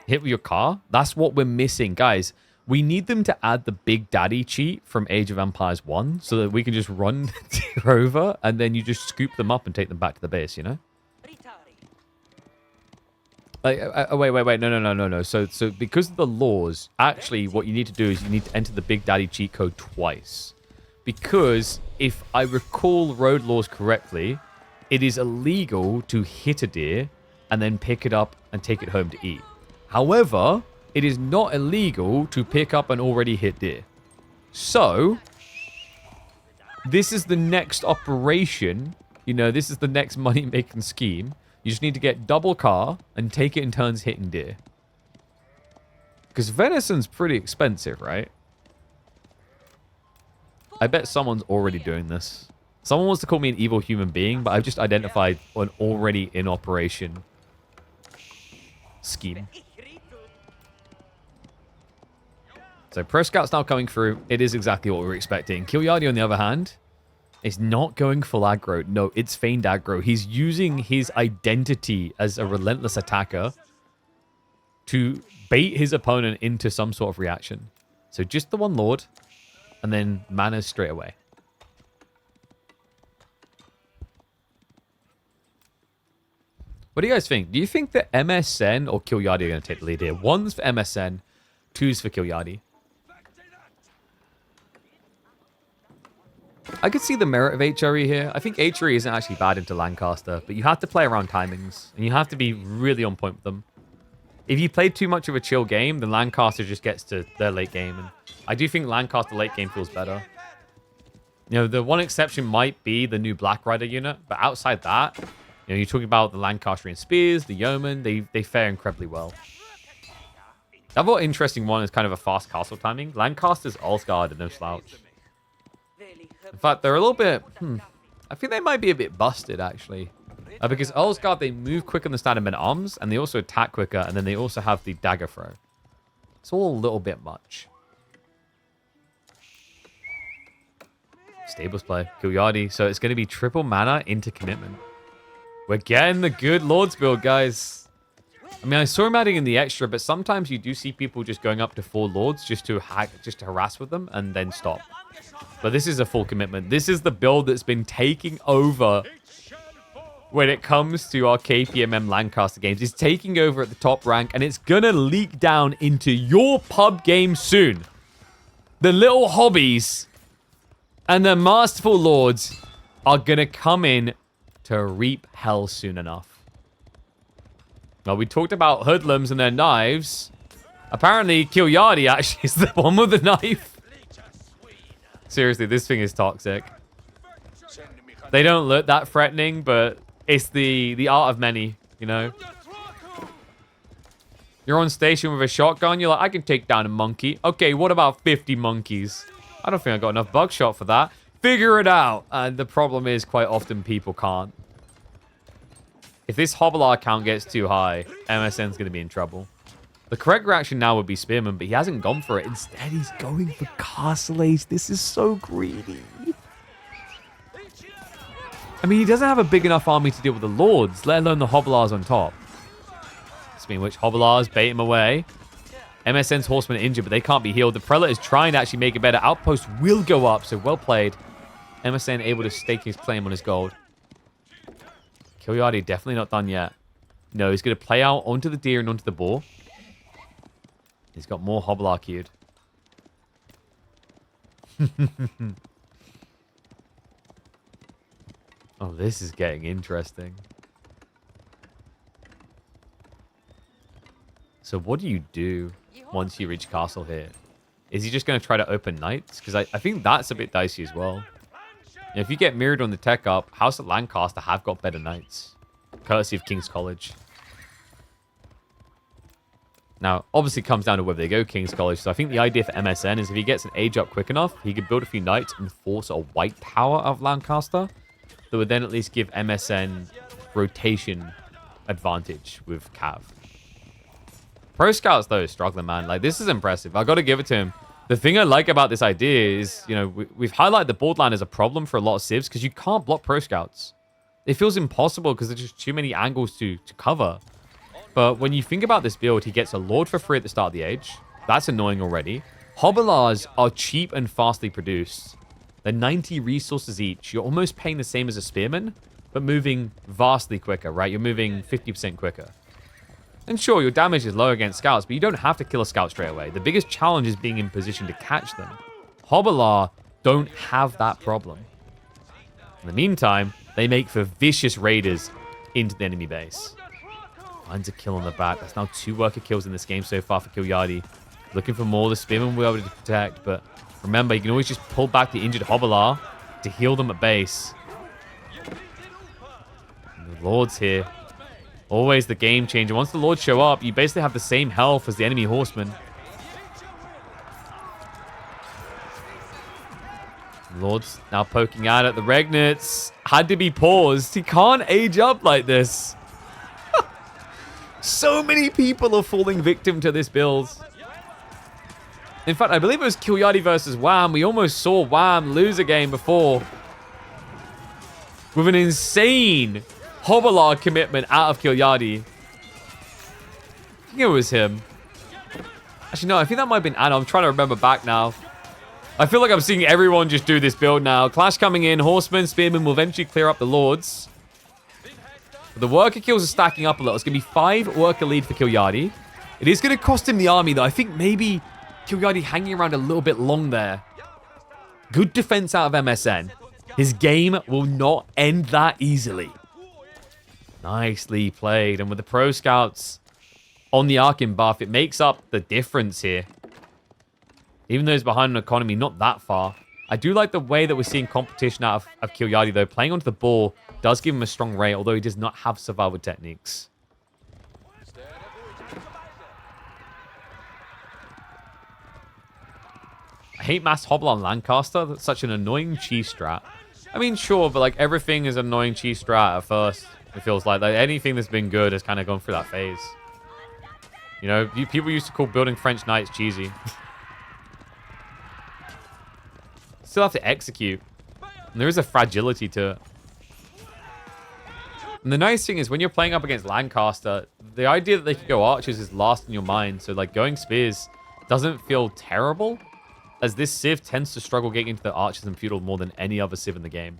Hit with your car? That's what we're missing. Guys, we need them to add the Big Daddy cheat from Age of Empires 1 so that we can just run over and then you just scoop them up and take them back to the base, you know? Wait. No. So because of the laws, actually what you need to do is you need to enter the Big Daddy cheat code twice. Because if I recall road laws correctly, it is illegal to hit a deer and then pick it up and take it home to eat. However, it is not illegal to pick up an already hit deer. So, this is the next operation. You know, this is the next money-making scheme. You just need to get double car and take it in turns hitting deer. Because venison's pretty expensive, right? I bet someone's already doing this. Someone wants to call me an evil human being, but I've just identified an already in operation scheme. So Pro Scout's now coming through. It is exactly what we were expecting. Kilyadi, on the other hand, is not going full aggro. No, it's feigned aggro. He's using his identity as a relentless attacker to bait his opponent into some sort of reaction. So just the one Lord, and then manners straight away. What do you guys think? Do you think that MSN or Kilyadi are going to take the lead here? 1's for MSN, 2's for Kilyadi. I could see the merit of HRE here. I think HRE isn't actually bad into Lancaster, but you have to play around timings, and you have to be really on point with them. If you play too much of a chill game, then Lancaster just gets to their late game, and I do think Lancaster late game feels better. You know, the one exception might be the new Black Rider unit, but outside that, you know, you're talking about the Lancastrian Spears, the Yeoman, they fare incredibly well. The other interesting one is kind of a fast castle timing. Lancaster's Ulfgard are no slouch. In fact, they're a little bit... I think they might be a bit busted, actually. Because Ulfgard, they move quicker than the standard men-at-arms, and they also attack quicker, and then they also have the dagger throw. It's all a little bit much. Stables play. Kilyardi. So it's going to be triple mana into commitment. We're getting the good Lords build, guys. I mean, I saw him adding in the extra, but sometimes you do see people just going up to 4 Lords just to harass with them and then stop. But this is a full commitment. This is the build that's been taking over when it comes to our KPMM Lancaster games. It's taking over at the top rank, and it's going to leak down into your pub game soon. The little hobbies and the masterful lords are going to come in to reap hell soon enough. Well, we talked about hoodlums and their knives. Apparently, Kilyardi actually is the one with the knife. Seriously, this thing is toxic. They don't look that threatening, but it's the art of many, you know? You're on station with a shotgun. You're like, I can take down a monkey. Okay, what about 50 monkeys? I don't think I got enough buckshot for that. Figure it out. And the problem is, quite often, people can't. If this Hobbler count gets too high, MSN's going to be in trouble. The correct reaction now would be Spearman, but he hasn't gone for it. Instead, he's going for Castle Ace. This is so greedy. I mean, he doesn't have a big enough army to deal with the Lords, let alone the Hobblars on top. Speaking of which, Hobblars bait him away. MSN's Horsemen are injured, but they can't be healed. The Prelate is trying to actually make it better. Outpost will go up, so well played. MSN able to stake his claim on his gold. Kilyardi definitely not done yet. No, he's going to play out onto the deer and onto the boar. He's got more Hobblar queued. Oh, this is getting interesting. So what do you do once you reach castle here? Is he just going to try to open knights? Because I think that's a bit dicey as well. And if you get mirrored on the tech up, House of Lancaster have got better knights. Courtesy of King's College. Now, obviously it comes down to whether they go King's College. So I think the idea for MSN is if he gets an age up quick enough, he could build a few knights and force a white power of Lancaster. That would then at least give MSN rotation advantage with Cav. Pro Scouts, though, is struggling, man. Like, this is impressive. I got to give it to him. The thing I like about this idea is, you know, we've highlighted the borderline as a problem for a lot of civs because you can't block Pro Scouts. It feels impossible because there's just too many angles to cover. But when you think about this build, he gets a Lord for free at the start of the age. That's annoying already. Hobblars are cheap and fastly produced. They're 90 resources each. You're almost paying the same as a Spearman, but moving vastly quicker, right? You're moving 50% quicker. And sure, your damage is low against scouts, but you don't have to kill a scout straight away. The biggest challenge is being in position to catch them. Hobblar don't have that problem. In the meantime, they make for vicious raiders into the enemy base. Finds a kill on the back. That's now 2 worker kills in this game so far for Kilyardi. Looking for more. The Spearman will be able to protect, but remember, you can always just pull back the injured Hobblar to heal them at base. And the Lord's here. Always the game changer. Once the Lords show up, you basically have the same health as the enemy horsemen. Lord's now poking out at the Regnets. Had to be paused. He can't age up like this. So many people are falling victim to this build. In fact, I believe it was Kilyardi versus Wham. We almost saw Wham lose a game before. With an insane Hobblar commitment out of Kilyardi. I think it was him. Actually, no, I think that might have been Anna. I'm trying to remember back now. I feel like I'm seeing everyone just do this build now. Clash coming in. Horseman, Spearman will eventually clear up the Lords. But the worker kills are stacking up a little. It's going to be 5 worker lead for Kilyardi. It is going to cost him the army, though. I think maybe Kilyardi hanging around a little bit long there. Good defense out of MSN. His game will not end that easily. Nicely played. And with the Pro Scouts on the Arkin buff, it makes up the difference here. Even though he's behind an economy, not that far. I do like the way that we're seeing competition out of Kilyardi, though. Playing onto the ball does give him a strong rate, although he does not have survival techniques. I hate Mass Hobble on Lancaster. That's such an annoying cheese strat. I mean, sure, but like everything is an annoying cheese strat at first. It feels like anything that's been good has kind of gone through that phase. You know, people used to call building French knights cheesy. Still have to execute. And there is a fragility to it. And the nice thing is when you're playing up against Lancaster, the idea that they could go archers is last in your mind. So like going spears doesn't feel terrible, as this Civ tends to struggle getting into the archers and feudal more than any other Civ in the game.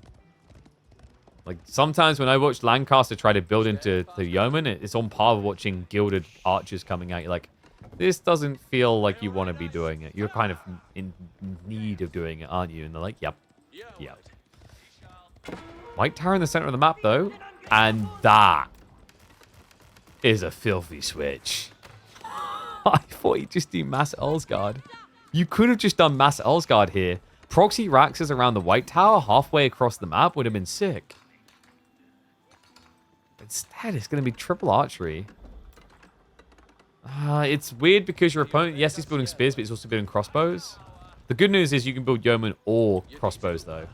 Like sometimes when I watch Lancaster try to build into the yeoman, it's on par with watching gilded archers coming at you. Like, this doesn't feel like you want to be doing it. You're kind of in need of doing it, aren't you? And they're like, yep. Yep. White tower in the center of the map, though. And that is a filthy switch. I thought he'd just do Mass Elsgard. You could have just done Mass Elsgard here. Proxy Raxes around the white tower halfway across the map would have been sick. Instead, it's going to be triple archery. It's weird because your opponent, yes, he's building spears, but he's also building crossbows. The good news is you can build yeoman or crossbows, though.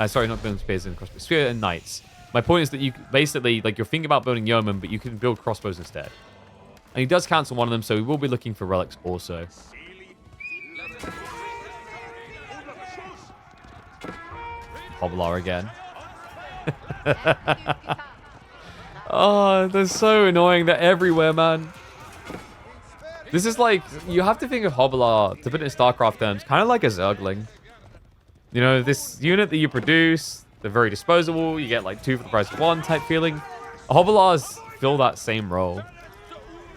Sorry, not building spears and crossbows. Spear and knights. My point is that you basically, like, you're thinking about building yeoman, but you can build crossbows instead. And he does cancel one of them, so we will be looking for relics also. Hobbler again. Oh, they're so annoying. They're everywhere, man. This is like, you have to think of Hobbler, to put it in StarCraft terms, kind of like a Zergling. You know, this unit that you produce, they're very disposable. You get like 2 for the price of 1 type feeling. Hobblers fill that same role.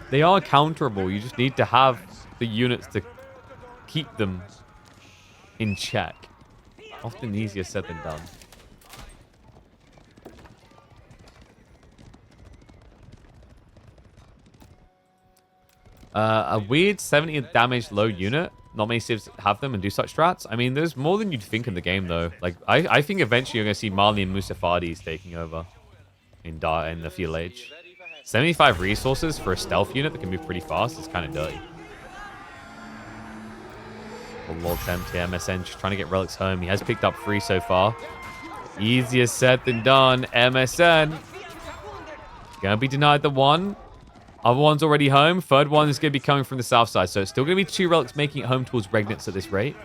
They are counterable. You just need to have the units to keep them in check. Often easier said than done. A weird 70 damage low unit. Not many civs have them and do such strats. I mean, there's more than you'd think in the game, though. Like, I think eventually you're going to see Marley and Musafadis taking over in the Field Age. 75 resources for a stealth unit that can move pretty fast is kind of dirty. Lord Tempt here, MSN just trying to get relics home. He has picked up 3 so far. Easier said than done. MSN. Gonna be denied the 1. Other one's already home. Third one is going to be coming from the south side. So it's still going to be 2 relics making it home towards Regnitz at this rate.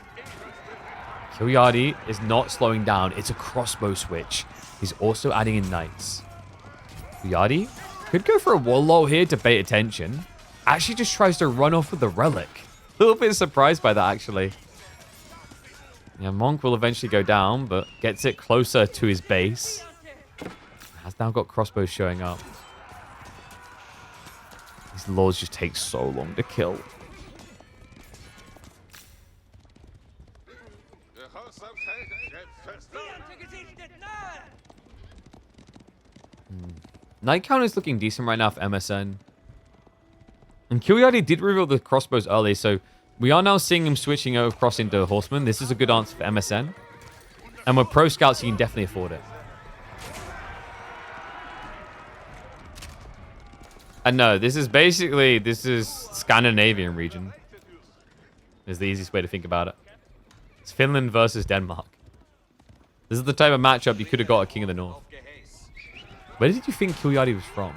Kilyadi is not slowing down. It's a crossbow switch. He's also adding in knights. Kilyadi could go for a Wallow here to bait attention. Actually just tries to run off with the relic. A little bit surprised by that, actually. Yeah, Monk will eventually go down, but gets it closer to his base. Has now got crossbows showing up. These lords just take so long to kill. Knight count is looking decent right now for MSN. And Kilyadi did reveal the crossbows early, so we are now seeing him switching across into Horseman. This is a good answer for MSN. And with Pro Scouts, he can definitely afford it. And no, this is Scandinavian region. Is the easiest way to think about it. It's Finland versus Denmark. This is the type of matchup you could have got at King of the North. Where did you think Kilyadi was from?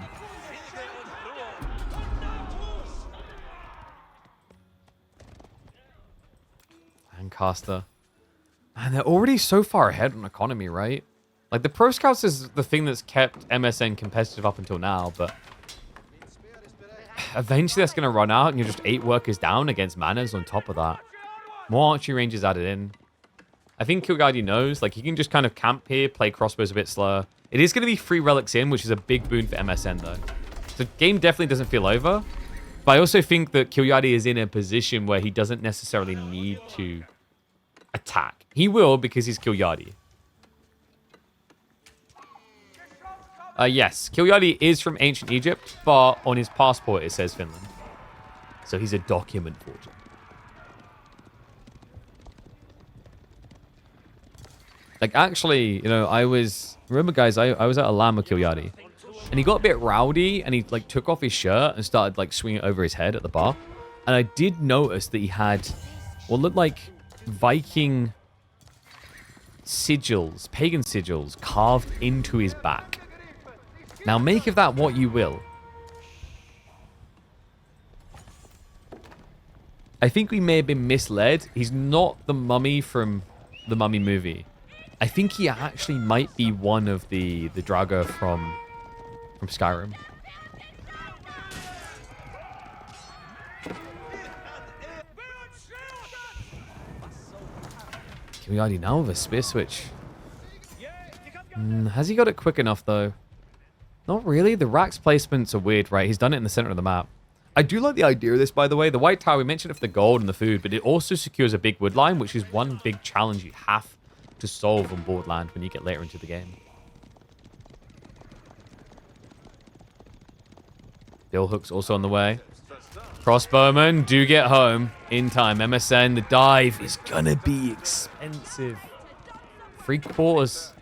Lancaster. Man, they're already so far ahead on economy, right? Like, the Pro Scouts is the thing that's kept MSN competitive up until now, but eventually that's going to run out and you're just 8 workers down against Manners on top of that. More archery ranges added in. I think Kilyadi knows, like, he can just kind of camp here, play crossbows a bit slower. It is going to be 3 relics in, which is a big boon for MSN, though. The game definitely doesn't feel over, but I also think that Kilyadi is in a position where he doesn't necessarily need to attack. He will because he's Kilyadi. Yes, Kilyadi is from ancient Egypt, but on his passport it says Finland. So he's a document forger. Like, actually, you know, remember, guys, I was at a LAN with Kilyadi, and he got a bit rowdy, and he, like, took off his shirt and started, like, swinging it over his head at the bar. And I did notice that he had what looked like Viking sigils, pagan sigils, carved into his back. Now, make of that what you will. I think we may have been misled. He's not the mummy from the Mummy movie. I think he actually might be one of the Drago from Skyrim. Kilyadi now with a spear switch. Has he got it quick enough, though? Not really. The Rax placements are weird, right? He's done it in the center of the map. I do like the idea of this, by the way. The White Tower, we mentioned it for the gold and the food, but it also secures a big wood line, which is one big challenge you have to solve on Borderland when you get later into the game. Bill Hook's also on the way. Crossbowmen do get home in time. MSN, the dive is gonna be expensive. 3/4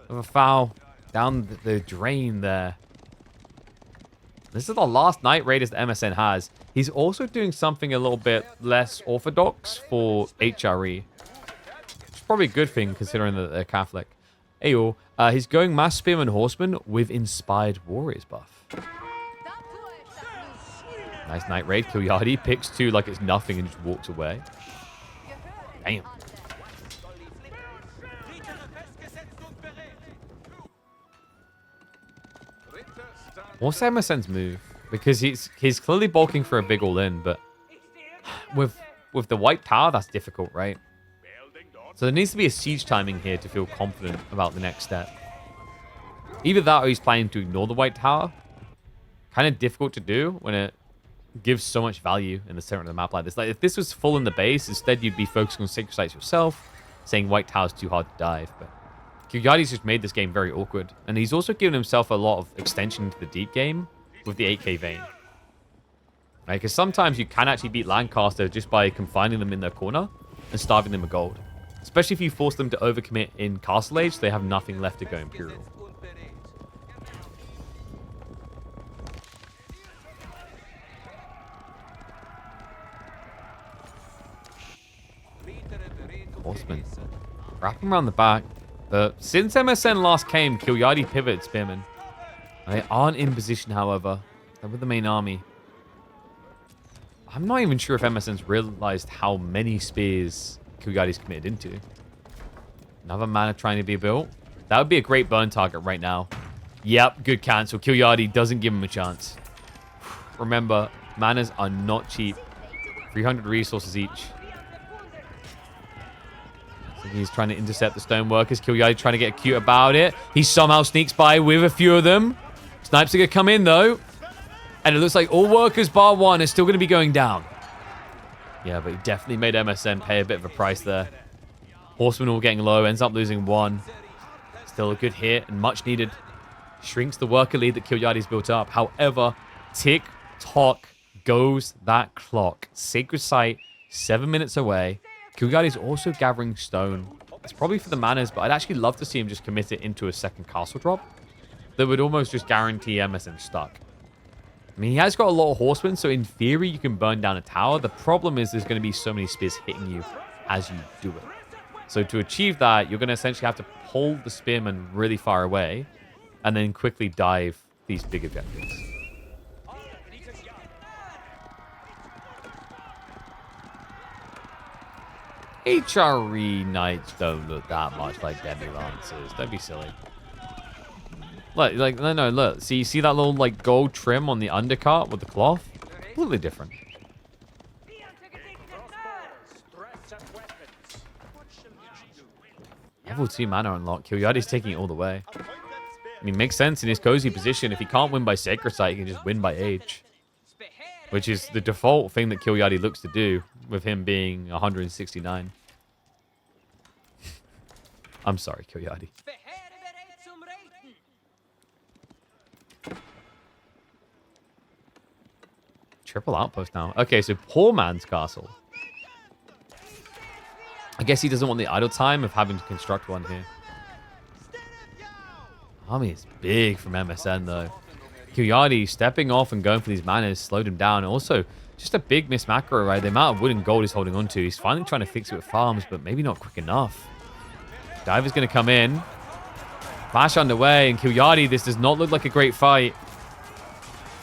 of a foul down the drain there. This is the last Night Raiders that MSN has. He's also doing something a little bit less orthodox for HRE. Which is probably a good thing considering that they're Catholic. Ayo, he's going Mass Spearman Horseman with Inspired Warriors buff. Nice Night Raid. Kilyadi picks 2 like it's nothing and just walks away. Damn. What's MSN's move? Because he's clearly bulking for a big all-in, but with the White Tower, that's difficult, right? So there needs to be a siege timing here to feel confident about the next step. Either that or he's planning to ignore the White Tower. Kind of difficult to do when it gives so much value in the center of the map like this. Like, if this was full in the base, instead you'd be focusing on Sacred Sites yourself, saying White Tower's too hard to dive, but Kilyadi's just made this game very awkward. And he's also given himself a lot of extension into the deep game with the 8k Vayne. Right? Because sometimes you can actually beat Lancaster just by confining them in their corner and starving them of gold. Especially if you force them to overcommit in Castle Age, they have nothing left to go Imperial. Horseman. Wrap him around the back. But since MSN last came, Kilyadi pivoted Spearman. They aren't in position, however. They're with the main army. I'm not even sure if MSN's realized how many spears Kilyadi's committed into. Another mana trying to be built. That would be a great burn target right now. Yep, good cancel. Kilyadi doesn't give him a chance. Remember, manas are not cheap. 300 resources each. So he's trying to intercept the Stoneworkers. Kilyadi trying to get cute about it. He somehow sneaks by with a few of them. Snipes are going to come in, though. And it looks like all workers bar one are still going to be going down. Yeah, but he definitely made MSN pay a bit of a price there. Horseman all getting low. Ends up losing 1. Still a good hit and much needed. Shrinks the worker lead that Kilyadi's built up. However, tick-tock goes that clock. Sacred Site, 7 minutes away. Kilyadi's also gathering stone. It's probably for the manas, but I'd actually love to see him just commit it into a second castle drop. That would almost just guarantee MSN stuck. I mean, he has got a lot of horsemen, so in theory, you can burn down a tower. The problem is there's going to be so many spears hitting you as you do it. So to achieve that, you're going to essentially have to pull the spearmen really far away and then quickly dive these big objectives. HRE knights don't look that much like Demi Lancers. Don't be silly. Look, no, look. See that little, like, gold trim on the undercut with the cloth? Completely different. Level 2 mana unlock. Kilyadi's taking it all the way. I mean, makes sense in his cozy position. If he can't win by Sacred Site, he can just win by age. Which is the default thing that Kilyadi looks to do, with him being 169. I'm sorry, Kilyadi. Triple outpost now. Okay, so poor man's castle. I guess he doesn't want the idle time of having to construct one here. Army is big from MSN, though. Kilyadi stepping off and going for these manas slowed him down. Also, just a big miss macro, right? The amount of wood and gold he's holding on to. He's finally trying to fix it with farms, but maybe not quick enough. Diver's going to come in. Flash underway, and Kilyadi, this does not look like a great fight.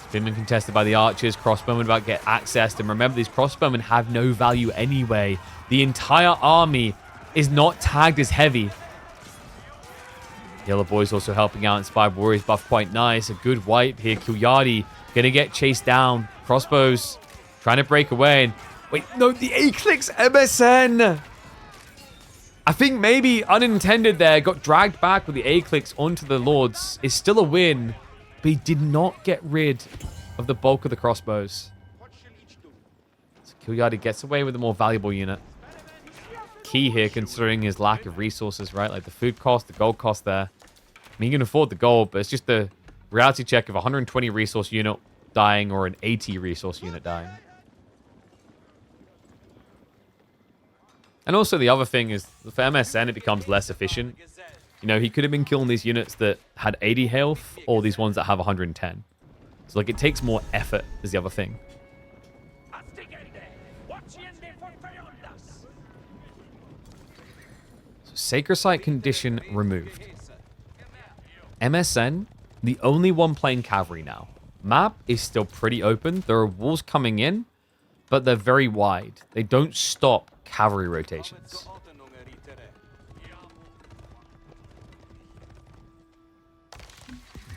It's been contested by the archers. Crossbowmen about to get accessed. And remember, these crossbowmen have no value anyway. The entire army is not tagged as heavy. Healer Boy's also helping out. Inspired Warriors buff quite nice. A good wipe here. Kilyardi gonna get chased down. Crossbows trying to break away. And wait, no, the A-clicks MSN. I think maybe unintended there. Got dragged back with the A-clicks onto the Lords. Is still a win, but he did not get rid of the bulk of the crossbows. So Kilyardi gets away with a more valuable unit. Key here considering his lack of resources, right? Like the food cost, the gold cost there. I mean, you can afford the gold, but it's just the reality check of a 120 resource unit dying or an 80 resource unit dying. And also the other thing is, for MSN, it becomes less efficient. You know, he could have been killing these units that had 80 health or these ones that have 110. So, like, it takes more effort is the other thing. So, Sacred Site condition removed. MSN, the only one playing cavalry now. Map is still pretty open. There are walls coming in, but they're very wide. They don't stop cavalry rotations.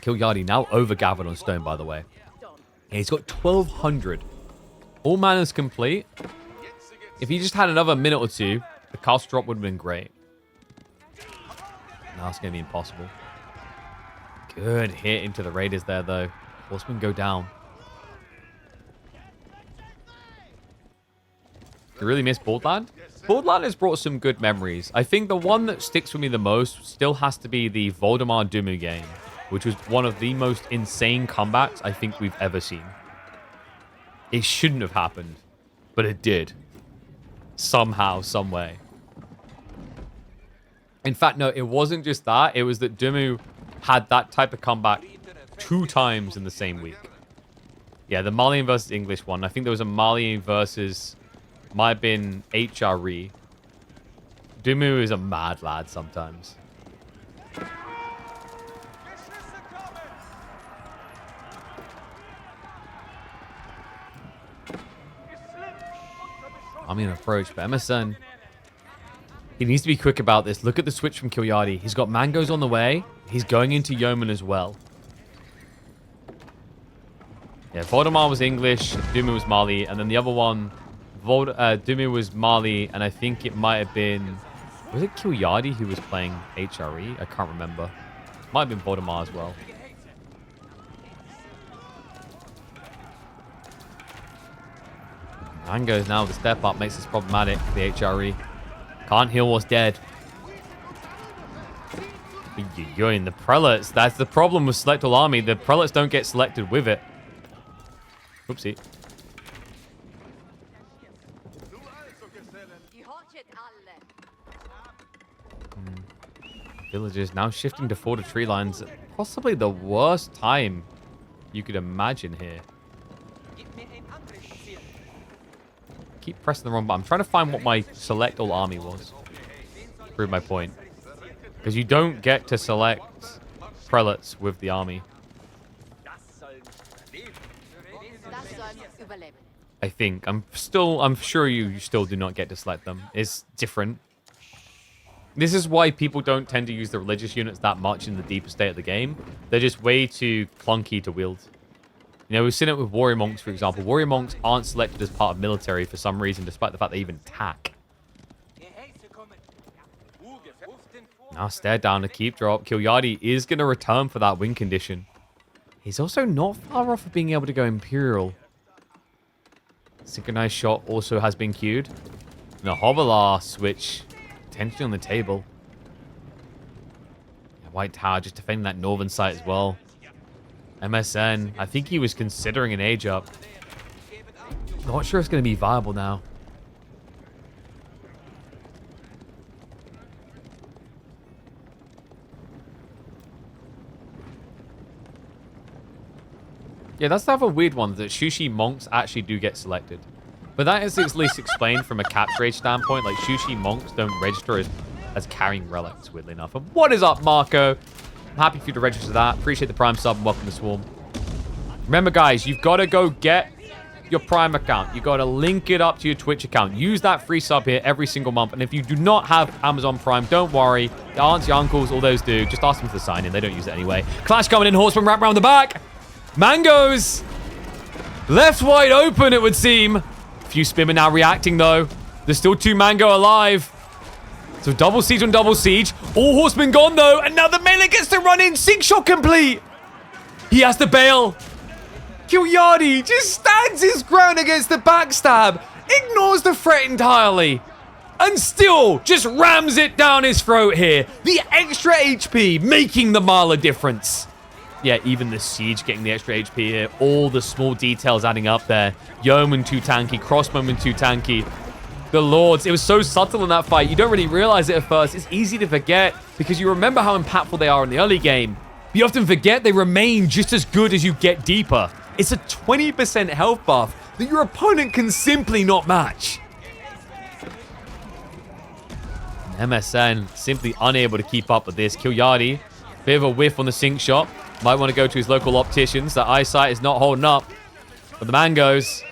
Kilyardi now over-gathered on stone, by the way. And he's got 1,200. All manners complete. If he just had another minute or two, the castle drop would have been great. Now it's going to be impossible. Good hit into the raiders there, though. Horsemen go down. You really miss Boardland? Boardland has brought some good memories. I think the one that sticks with me the most still has to be the Voldemar Dumu game, which was one of the most insane comebacks I think we've ever seen. It shouldn't have happened, but it did. Somehow, some way. In fact, no, it wasn't just that. It was that Dumu had that type of comeback 2 times in the same week. Yeah, the Malian versus English one. I think there was a Malian versus... might have been HRE. Dumu is a mad lad sometimes. I mean, approach, but MSN, he needs to be quick about this. Look at the switch from Kilyardi. He's got Mangoes on the way. He's going into Yeoman as well. Yeah, Voldemar was English, Dumu was Mali, and then the other one, Dumu was Mali, and I think it might have been... was it Kilyardi who was playing HRE? I can't remember. Might have been Voldemar as well. Mangoes now, the step up makes this problematic for the HRE. Can't heal what's dead. You're in the prelates. That's the problem with Select All Army. The prelates don't get selected with it. Oopsie. Villagers now shifting to forward tree lines. Possibly the worst time you could imagine here. Keep pressing the wrong button. I'm trying to find what my Select All Army was. Prove my point. Because you don't get to select prelates with the army. I think. I'm sure you still do not get to select them. It's different. This is why people don't tend to use the religious units that much in the deeper state of the game. They're just way too clunky to wield. You know, we've seen it with warrior monks, for example. Warrior monks aren't selected as part of military for some reason, despite the fact they even attack. Now stare down to keep drop. Kilyardi is going to return for that win condition. He's also not far off of being able to go Imperial. Synchronized shot also has been queued. And a Hovelar switch potentially on the table. White Tower just defending that northern site as well. MSN, I think he was considering an age up. Not sure it's going to be viable now. Yeah, that's the other weird one, that Shushi monks actually do get selected. But that is at least explained from a capture age standpoint. Like, Shushi monks don't register as carrying relics, weirdly enough. And what is up, Marco? I'm happy for you to register that. Appreciate the Prime sub and welcome to Swarm. Remember, guys, you've got to go get your Prime account. You got to link it up to your Twitch account. Use that free sub here every single month. And if you do not have Amazon Prime, don't worry. Your aunts, your uncles, all those do. Just ask them for the sign in. They don't use it anyway. Clash coming in. Horseman wrap around the back. Mangoes. Left wide open, it would seem. A few Spimmer now reacting, though. There's still 2 Mango alive. So double siege on double siege. All horsemen gone, though. And now the melee gets to run in. Sync shot complete. He has to bail. KillerPigeon just stands his ground against the backstab. Ignores the threat entirely. And still just rams it down his throat here. The extra HP making the mile of difference. Yeah, even the siege getting the extra HP here. All the small details adding up there. Yeoman too tanky. Crossbowman too tanky. The Lords, it was so subtle in that fight. You don't really realize it at first. It's easy to forget because you remember how impactful they are in the early game. But you often forget they remain just as good as you get deeper. It's a 20% health buff that your opponent can simply not match. MSN simply unable to keep up with this. KillerPigeon, bit of a whiff on the sync shot. Might want to go to his local opticians. That eyesight is not holding up. But the Mangoes,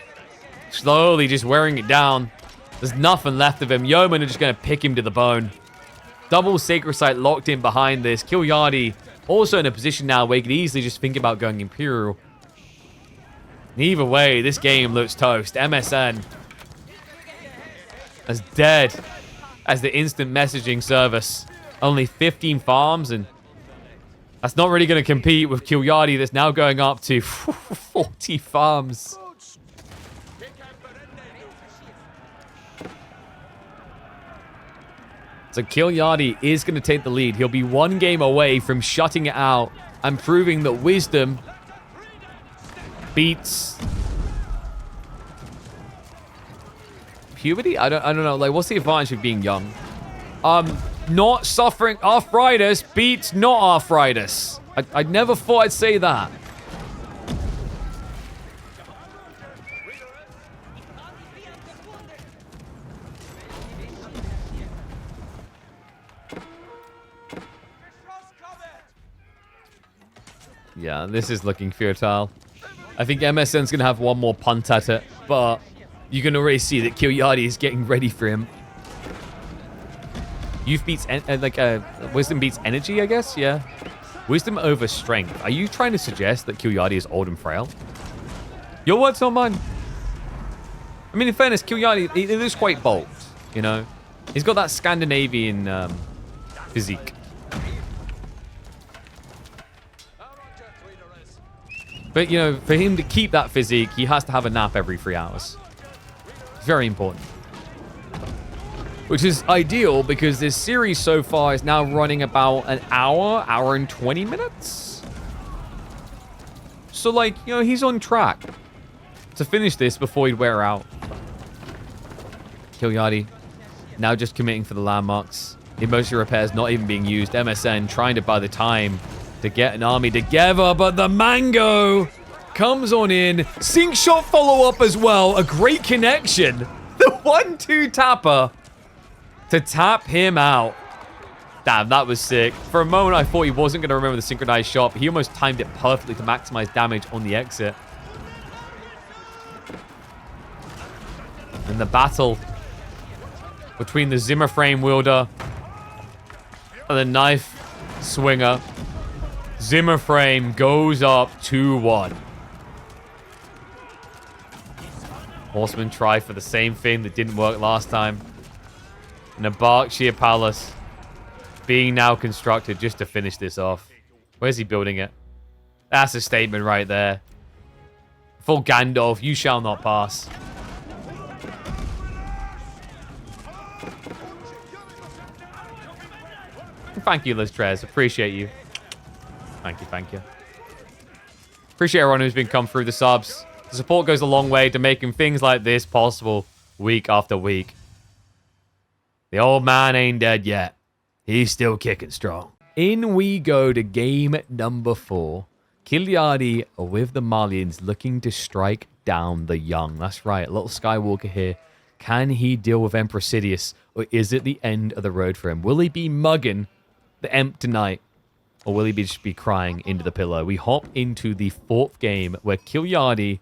slowly just wearing it down. There's nothing left of him. Yeoman are just going to pick him to the bone. Double Sacred Sight locked in behind this. KillerPigeon also in a position now where he could easily just think about going Imperial. Either way, this game looks toast. MSN as dead as the instant messaging service. Only 15 farms, and that's not really going to compete with KillerPigeon that's now going up to 40 farms. So KillerPigeon is going to take the lead. He'll be 1 game away from shutting it out and proving that wisdom beats puberty. I don't know. Like, what's the advantage of being young? Not suffering arthritis beats not arthritis. I never thought I'd say that. Yeah, this is looking futile. I think MSN's going to have 1 more punt at it, but you can already see that KillerPigeon is getting ready for him. Youth beats, Wisdom beats Energy, I guess? Yeah. Wisdom over Strength. Are you trying to suggest that KillerPigeon is old and frail? Your words, not mine. I mean, in fairness, KillerPigeon, he looks quite bulked, you know? He's got that Scandinavian physique. But, you know, for him to keep that physique, he has to have a nap every 3 hours. It's very important. Which is ideal because this series so far is now running about an hour and 20 minutes. So, like, you know, he's on track to finish this before he'd wear out. KillerPigeon now just committing for the landmarks. Emergency repairs not even being used. MSN trying to buy the time to get an army together, but the Mango comes on in. Sync shot follow-up as well. A great connection. The 1-2 tapper to tap him out. Damn, that was sick. For a moment, I thought he wasn't going to remember the synchronized shot, but he almost timed it perfectly to maximize damage on the exit. And the battle between the Zimmer frame wielder and the knife swinger. Zimmer frame goes up 2-1. Horsemen try for the same thing that didn't work last time. And a Berkshire Palace being now constructed just to finish this off. Where's he building it? That's a statement right there. Full Gandalf, you shall not pass. Thank you, Liz Trez. Appreciate you. Thank you, thank you. Appreciate everyone who's been come through the subs. The support goes a long way to making things like this possible week after week. The old man ain't dead yet. He's still kicking strong. In we go to game number 4. KillerPigeon with the Malians looking to strike down the young. That's right, little Skywalker here. Can he deal with Emperor Sidious, or is it the end of the road for him? Will he be mugging the Emp tonight, or will he just be crying into the pillow? We hop into the 4th game where KillerPigeon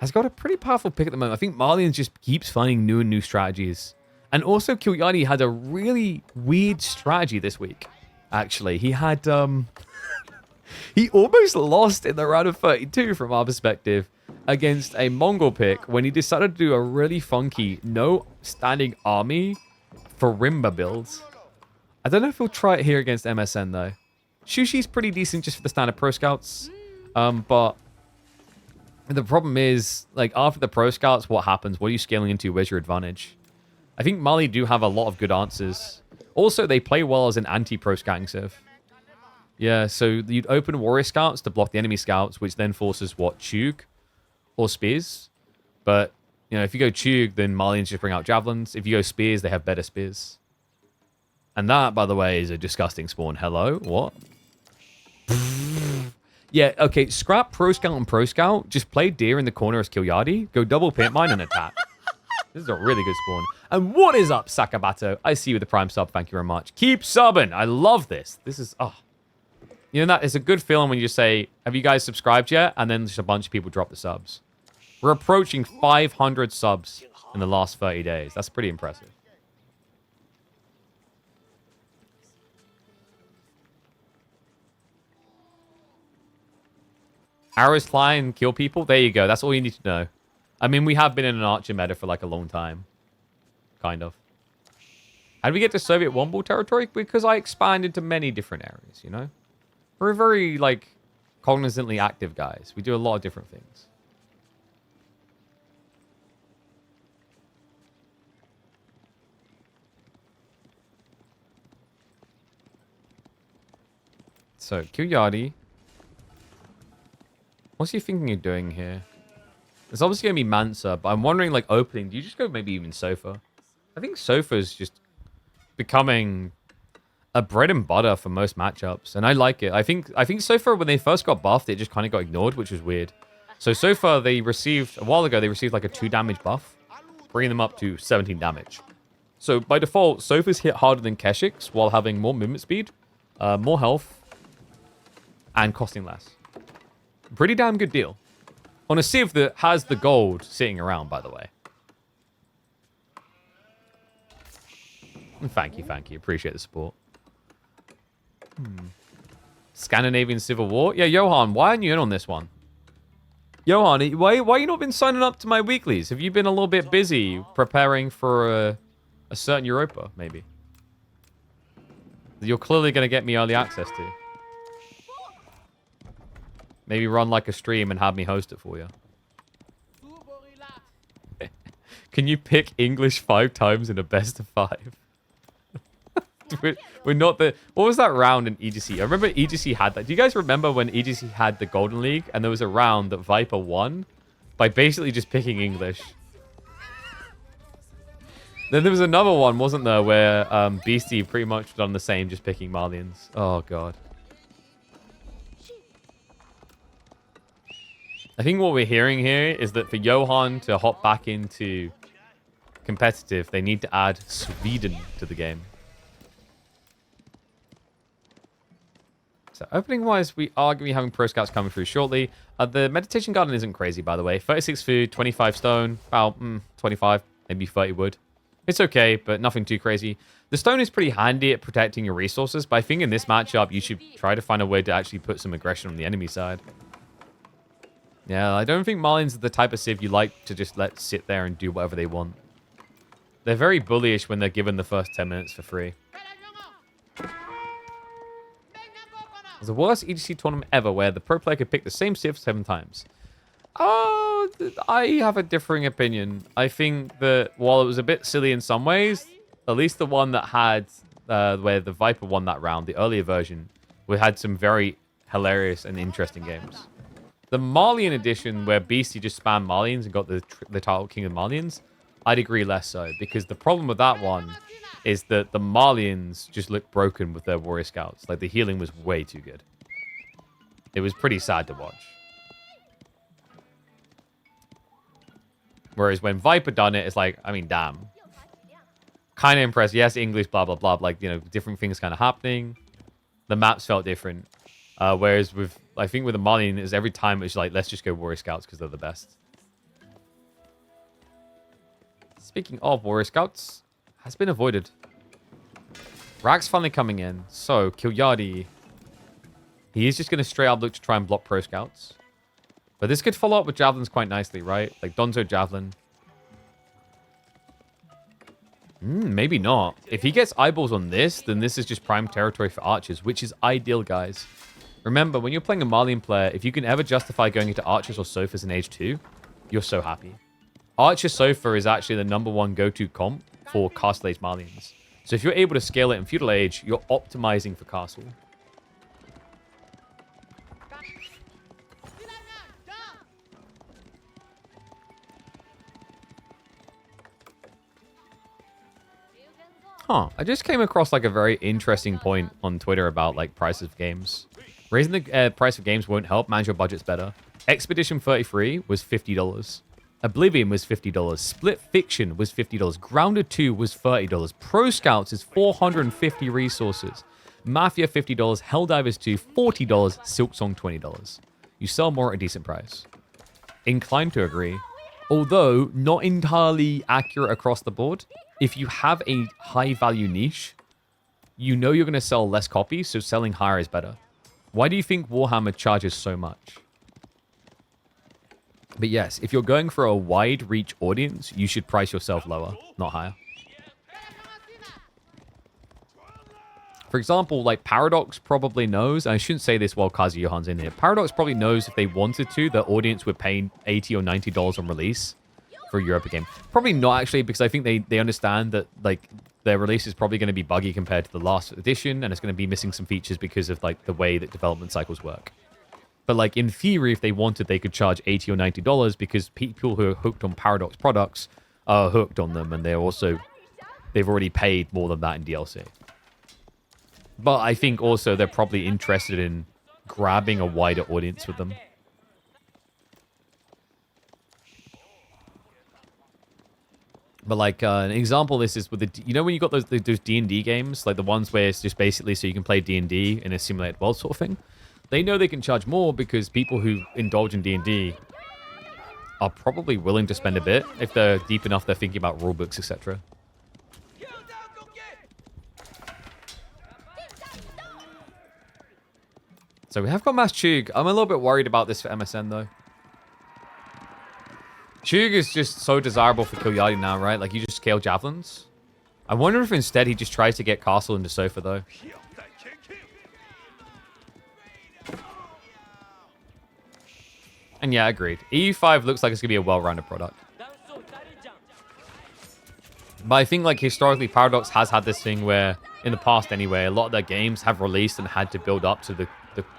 has got a pretty powerful pick at the moment. I think Marlians just keeps finding new and new strategies. And also, Kilyadi had a really weird strategy this week, actually. He had... he almost lost in the round of 32 from our perspective against a Mongol pick when he decided to do a really funky no standing army for Rimba builds. I don't know if he'll try it here against MSN, though. Shushi's pretty decent just for the standard Pro Scouts. But the problem is, like, after the Pro Scouts, what happens? What are you scaling into? Where's your advantage? I think Mali do have a lot of good answers. Also, they play well as an anti-Pro Scouting civ. Yeah, so you'd open Warrior Scouts to block the enemy Scouts, which then forces, what, Chug or Spears? But, you know, if you go Chug, then Malians just bring out Javelins. If you go Spears, they have better Spears. And that, by the way, is a disgusting spawn. Hello? What? Yeah, okay, scrap Pro Scout and Pro Scout. Just play Deer in the corner as Kilyadi. Go double Pit Mine and attack. This is a really good spawn. And what is up, Sakabato? I see you with the Prime sub. Thank you very much. Keep subbing. I love this. This is... oh. You know, that it's a good feeling when you say, have you guys subscribed yet? And then just a bunch of people drop the subs. We're approaching 500 subs in the last 30 days. That's pretty impressive. Arrows fly and kill people? There you go. That's all you need to know. I mean, we have been in an Archer meta for like a long time. Kind of. How did we get to Soviet Womble territory? Because I expanded to many different areas, you know? We're very, like, cognizantly active guys. We do a lot of different things. So, Kilyadi. What's he thinking of doing here? It's obviously going to be Mansa, but I'm wondering, like, opening. Do you just go maybe even Sofa? I think Sofa's just becoming a bread and butter for most matchups, and I like it. I think Sofa, when they first got buffed, it just kind of got ignored, which was weird. So Sofa, they received, a while ago, they received like a 2 damage buff, bringing them up to 17 damage. So by default, Sofa's hit harder than Keshik's while having more movement speed, more health, and costing less. Pretty damn good deal. On a civ that has the gold sitting around, by the way. And thank you. Appreciate the support. Scandinavian Civil War? Yeah, Johan, why aren't you in on this one? Johan, why you not been signing up to my weeklies? Have you been a little bit busy preparing for a certain Europa, maybe? You're clearly going to get me early access to. Maybe run like a stream and have me host it for you. Can you pick English 5 times in a best of 5? We're not the... What was that round in EGC? I remember EGC had that. Do you guys remember when EGC had the Golden League and there was a round that Viper won by basically just picking English? Then there was another one, wasn't there, where Beastie pretty much done the same, just picking Malians. Oh, God. I think what we're hearing here is that for Johan to hop back into competitive, they need to add Sweden to the game. So opening-wise, we are going to be having Pro Scouts coming through shortly. The Meditation Garden isn't crazy, by the way. 36 food, 25 stone, about 25, maybe 30 wood. It's okay, but nothing too crazy. The stone is pretty handy at protecting your resources, but I think in this matchup, you should try to find a way to actually put some aggression on the enemy side. Yeah, I don't think Marlins are the type of civ you like to just let sit there and do whatever they want. They're very bullyish when they're given the first 10 minutes for free. It's the worst EGC tournament ever where the pro player could pick the same civ 7 times. Oh, I have a differing opinion. I think that while it was a bit silly in some ways, at least the one that had, where the Viper won that round, the earlier version, we had some very hilarious and interesting games. The Malian edition, where Beastie just spammed Malians and got the title King of Malians, I'd agree less so, because the problem with that one is that the Malians just look broken with their Warrior Scouts. Like, the healing was way too good. It was pretty sad to watch. Whereas when Viper done it, it's like, I mean, damn. Kind of impressed. Yes, English, blah, blah, blah. Like, you know, different things kind of happening. The maps felt different. Whereas with, I think with the Malian, is every time it's like, let's just go Warrior Scouts because they're the best. Speaking of Warrior Scouts, has been avoided. Rack's finally coming in. So, Kilyadi. He is just going to straight up look to try and block Pro Scouts. But this could follow up with Javelins quite nicely, right? Like Donzo Javelin. Maybe not. If he gets eyeballs on this, then this is just prime territory for archers, which is ideal, guys. Remember, when you're playing a Malian player, if you can ever justify going into archers or sofas in Age 2, you're so happy. Archer Sofa is actually the #1 go-to comp for Castle Age Malians. So if you're able to scale it in Feudal Age, you're optimizing for Castle. Huh. I just came across like a very interesting point on Twitter about like prices of games. Raising the price of games won't help. Manage your budgets better. Expedition 33 was $50. Oblivion was $50. Split Fiction was $50. Grounded 2 was $30. Pro Scouts is 450 resources. Mafia $50. Helldivers 2 $40. Silksong $20. You sell more at a decent price. Inclined to agree. Although not entirely accurate across the board. If you have a high value niche, you know you're going to sell less copies, so selling higher is better. Why do you think Warhammer charges so much? But yes, if you're going for a wide reach audience, you should price yourself lower, not higher. For example, like Paradox probably knows, and I shouldn't say this while Kazi Johan's in here, Paradox probably knows if they wanted to, the audience would pay $80 or $90 on release for a Europa game. Probably not actually, because I think they understand that like their release is probably going to be buggy compared to the last edition, and it's going to be missing some features because of like the way that development cycles work. But like in theory, if they wanted, they could charge $80 or $90 because people who are hooked on Paradox products are hooked on them, and they've already paid more than that in DLC. But I think also they're probably interested in grabbing a wider audience with them. But like an example of this is with the, you know, when you got those D&D games, like the ones where it's just basically so you can play D&D in a simulated world sort of thing. They know they can charge more because people who indulge in D&D are probably willing to spend a bit if they're deep enough, they're thinking about rulebooks, etc. So we have got Mass Chug. I'm a little bit worried about this for MSN though. Chug is just so desirable for Kilyadi now, right? Like, you just scale javelins. I wonder if instead he just tries to get Castle into Sofa, though. And yeah, agreed. EU5 looks like it's going to be a well-rounded product. But I think, like, historically, Paradox has had this thing where, in the past anyway, a lot of their games have released and had to build up to the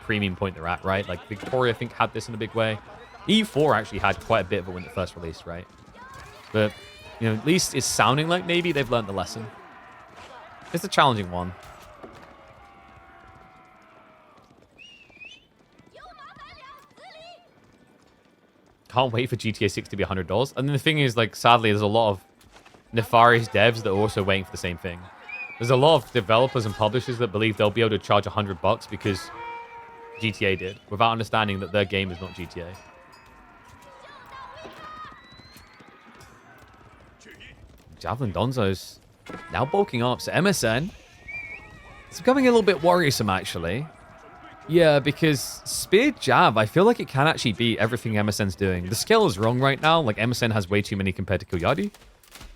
premium point they're at, right? Like, Victoria, I think, had this in a big way. E4 actually had quite a bit of it when it first released, right? But, you know, at least it's sounding like maybe they've learned the lesson. It's a challenging one. Can't wait for GTA 6 to be $100. And then the thing is, like, sadly, there's a lot of nefarious devs that are also waiting for the same thing. There's a lot of developers and publishers that believe they'll be able to charge $100 because GTA did, without understanding that their game is not GTA. Javelin Donzo's now bulking up. So MSN, it's becoming a little bit worrisome, actually. Yeah, because Spear Jab, I feel like it can actually beat everything MSN's doing. The scale is wrong right now. Like, MSN has way too many compared to Kilyadi.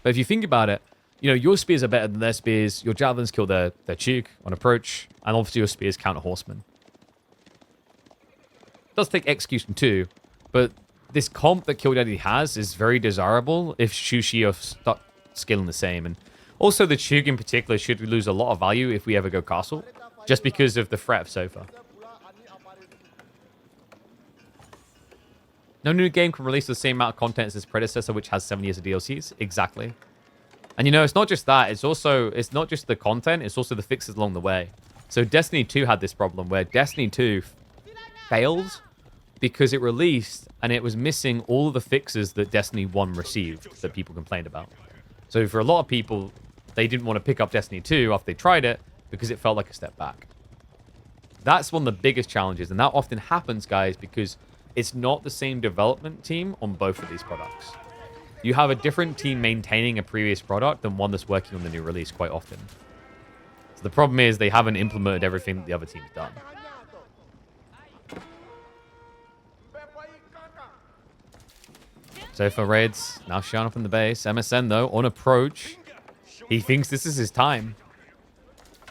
But if you think about it, you know, your spears are better than their spears. Your javelins kill their Chug on approach. And obviously your spears counter horsemen. It does take execution too. But this comp that Kilyadi has is very desirable if Shushi are stuck scaling the same. And also the Chug in particular should lose a lot of value if we ever go castle, just because of the threat of Sofa. No new game can release the same amount of content as its predecessor, which has 7 years of DLCs. Exactly. And you know, it's not just that, it's not just the content, it's also the fixes along the way. So Destiny 2 had this problem where Destiny 2 failed because it released and it was missing all of the fixes that Destiny 1 received that people complained about. So for a lot of people, they didn't want to pick up Destiny 2 after they tried it because it felt like a step back. That's one of the biggest challenges, and that often happens, guys, because it's not the same development team on both of these products. you have a different team maintaining a previous product than one that's working on the new release quite often. So the problem is they haven't implemented everything that the other team's done. So for Raids, now showing up in the base. MSN, though, on approach. He thinks this is his time.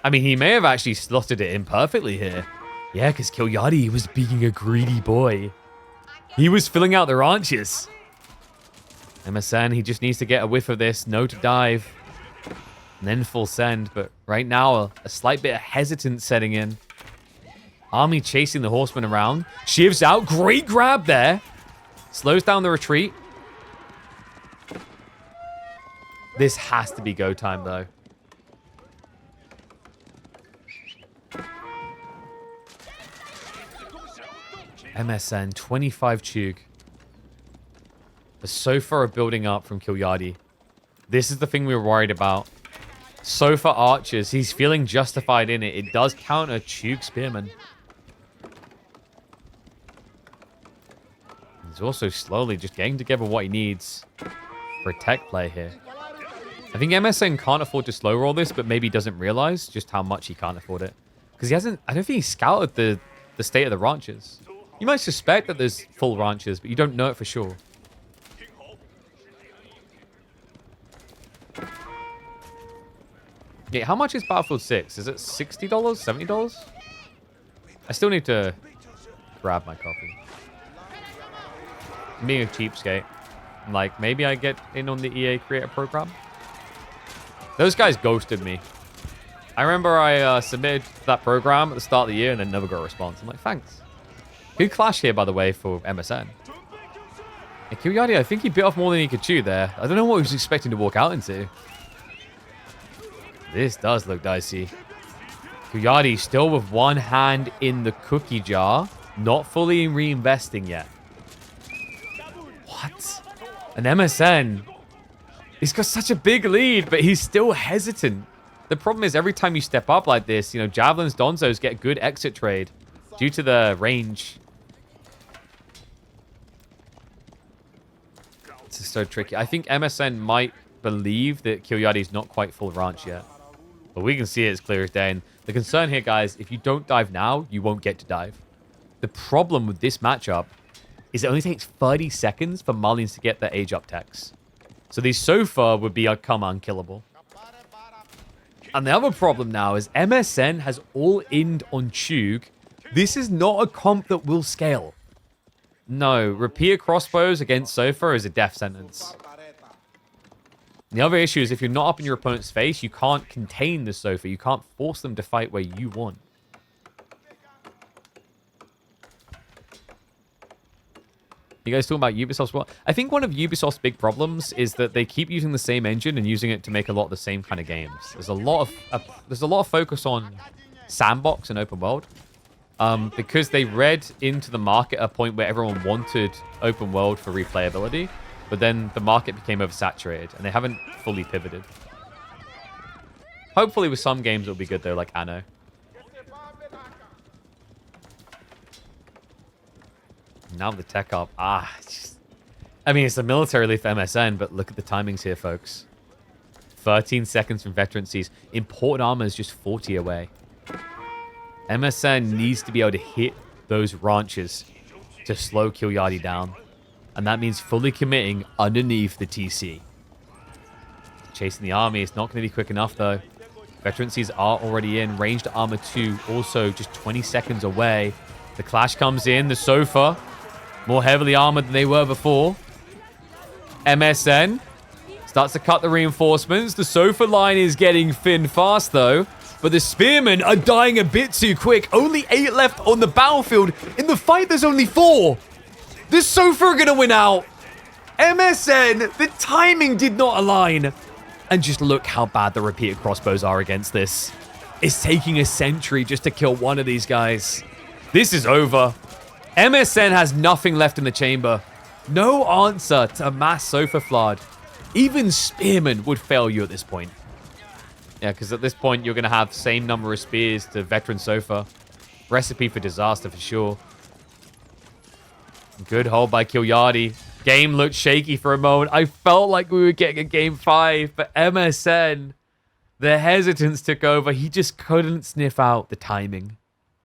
I mean, he may have actually slotted it in perfectly here. Yeah, because KillerPigeon was being a greedy boy. He was filling out the ranches. MSN, he just needs to get a whiff of this. No to dive. And then full send. But right now, a slight bit of hesitance setting in. Army chasing the horseman around. Shivs out. Great grab there. Slows down the retreat. This has to be go time, though. MSN, 25 Chug. The Sofa are building up from KillerPigeon. This is the thing we were worried about. Sofa archers, he's feeling justified in it. It does counter Chug Spearman. He's also slowly just getting together what he needs for a tech play here. I think MSN can't afford to slow roll this, but maybe doesn't realize just how much he can't afford it. Because he hasn't, I don't think he scouted the state of the ranches. You might suspect that there's full ranches, but you don't know it for sure. Yeah, how much is Battlefield 6? Is it $60? $70? I still need to grab my copy. I'm being a cheapskate. Like, maybe I get in on the EA Creator Program. Those guys ghosted me. I remember I submitted that program at the start of the year and then never got a response. I'm like, thanks. Good clash here, by the way, for MSN. And KillerPigeon, I think he bit off more than he could chew there. I don't know what he was expecting to walk out into. This does look dicey. KillerPigeon still with one hand in the cookie jar. Not fully reinvesting yet. What? An MSN. He's got such a big lead, but he's still hesitant. The problem is every time you step up like this, you know, Javelins, Donzos get good exit trade due to the range. This is so tricky. I think MSN might believe that KillerPigeon is not quite full ranch yet. But we can see it as clear as day. And the concern here, guys, if you don't dive now, you won't get to dive. The problem with this matchup is it only takes 30 seconds for Marlins to get their age up techs. So these Sofa would become unkillable. And the other problem now is MSN has all-in on Chug. This is not a comp that will scale. No, repeater crossbows against Sofa is a death sentence. The other issue is if you're not up in your opponent's face, you can't contain the Sofa. You can't force them to fight where you want. You guys talking about Ubisoft's what? I think one of Ubisoft's big problems is that they keep using the same engine and using it to make a lot of the same kind of games. There's a lot of focus on sandbox and open world. Because they read into the market a point where everyone wanted open world for replayability, but then the market became oversaturated and they haven't fully pivoted. Hopefully with some games it'll be good though, like Anno. Now the tech up. I mean, it's a military leaf for MSN, but look at the timings here, folks. 13 seconds from veterancies. Important armor is just 40 away. MSN needs to be able to hit those ranches to slow KillerPigeon down. And that means fully committing underneath the TC. Chasing the army. It's not going to be quick enough, though. Veterancies are already in. Ranged armor 2 also just 20 seconds away. The clash comes in. The Sofa. More heavily armored than they were before. MSN starts to cut the reinforcements. The Sofa line is getting thin fast, though. But the Spearmen are dying a bit too quick. Only 8 left on the battlefield. In the fight, there's only 4. The Sofa are going to win out. MSN, the timing did not align. And just look how bad the repeater crossbows are against this. It's taking a century just to kill one of these guys. This is over. MSN has nothing left in the chamber. No answer to mass Sofa flood. Even Spearmen would fail you at this point. Yeah, because at this point, you're going to have same number of spears to veteran Sofa. Recipe for disaster for sure. Good hold by KillerPigeon. Game looked shaky for a moment. I felt like we were getting a game 5, but MSN, the hesitance took over. He just couldn't sniff out the timing.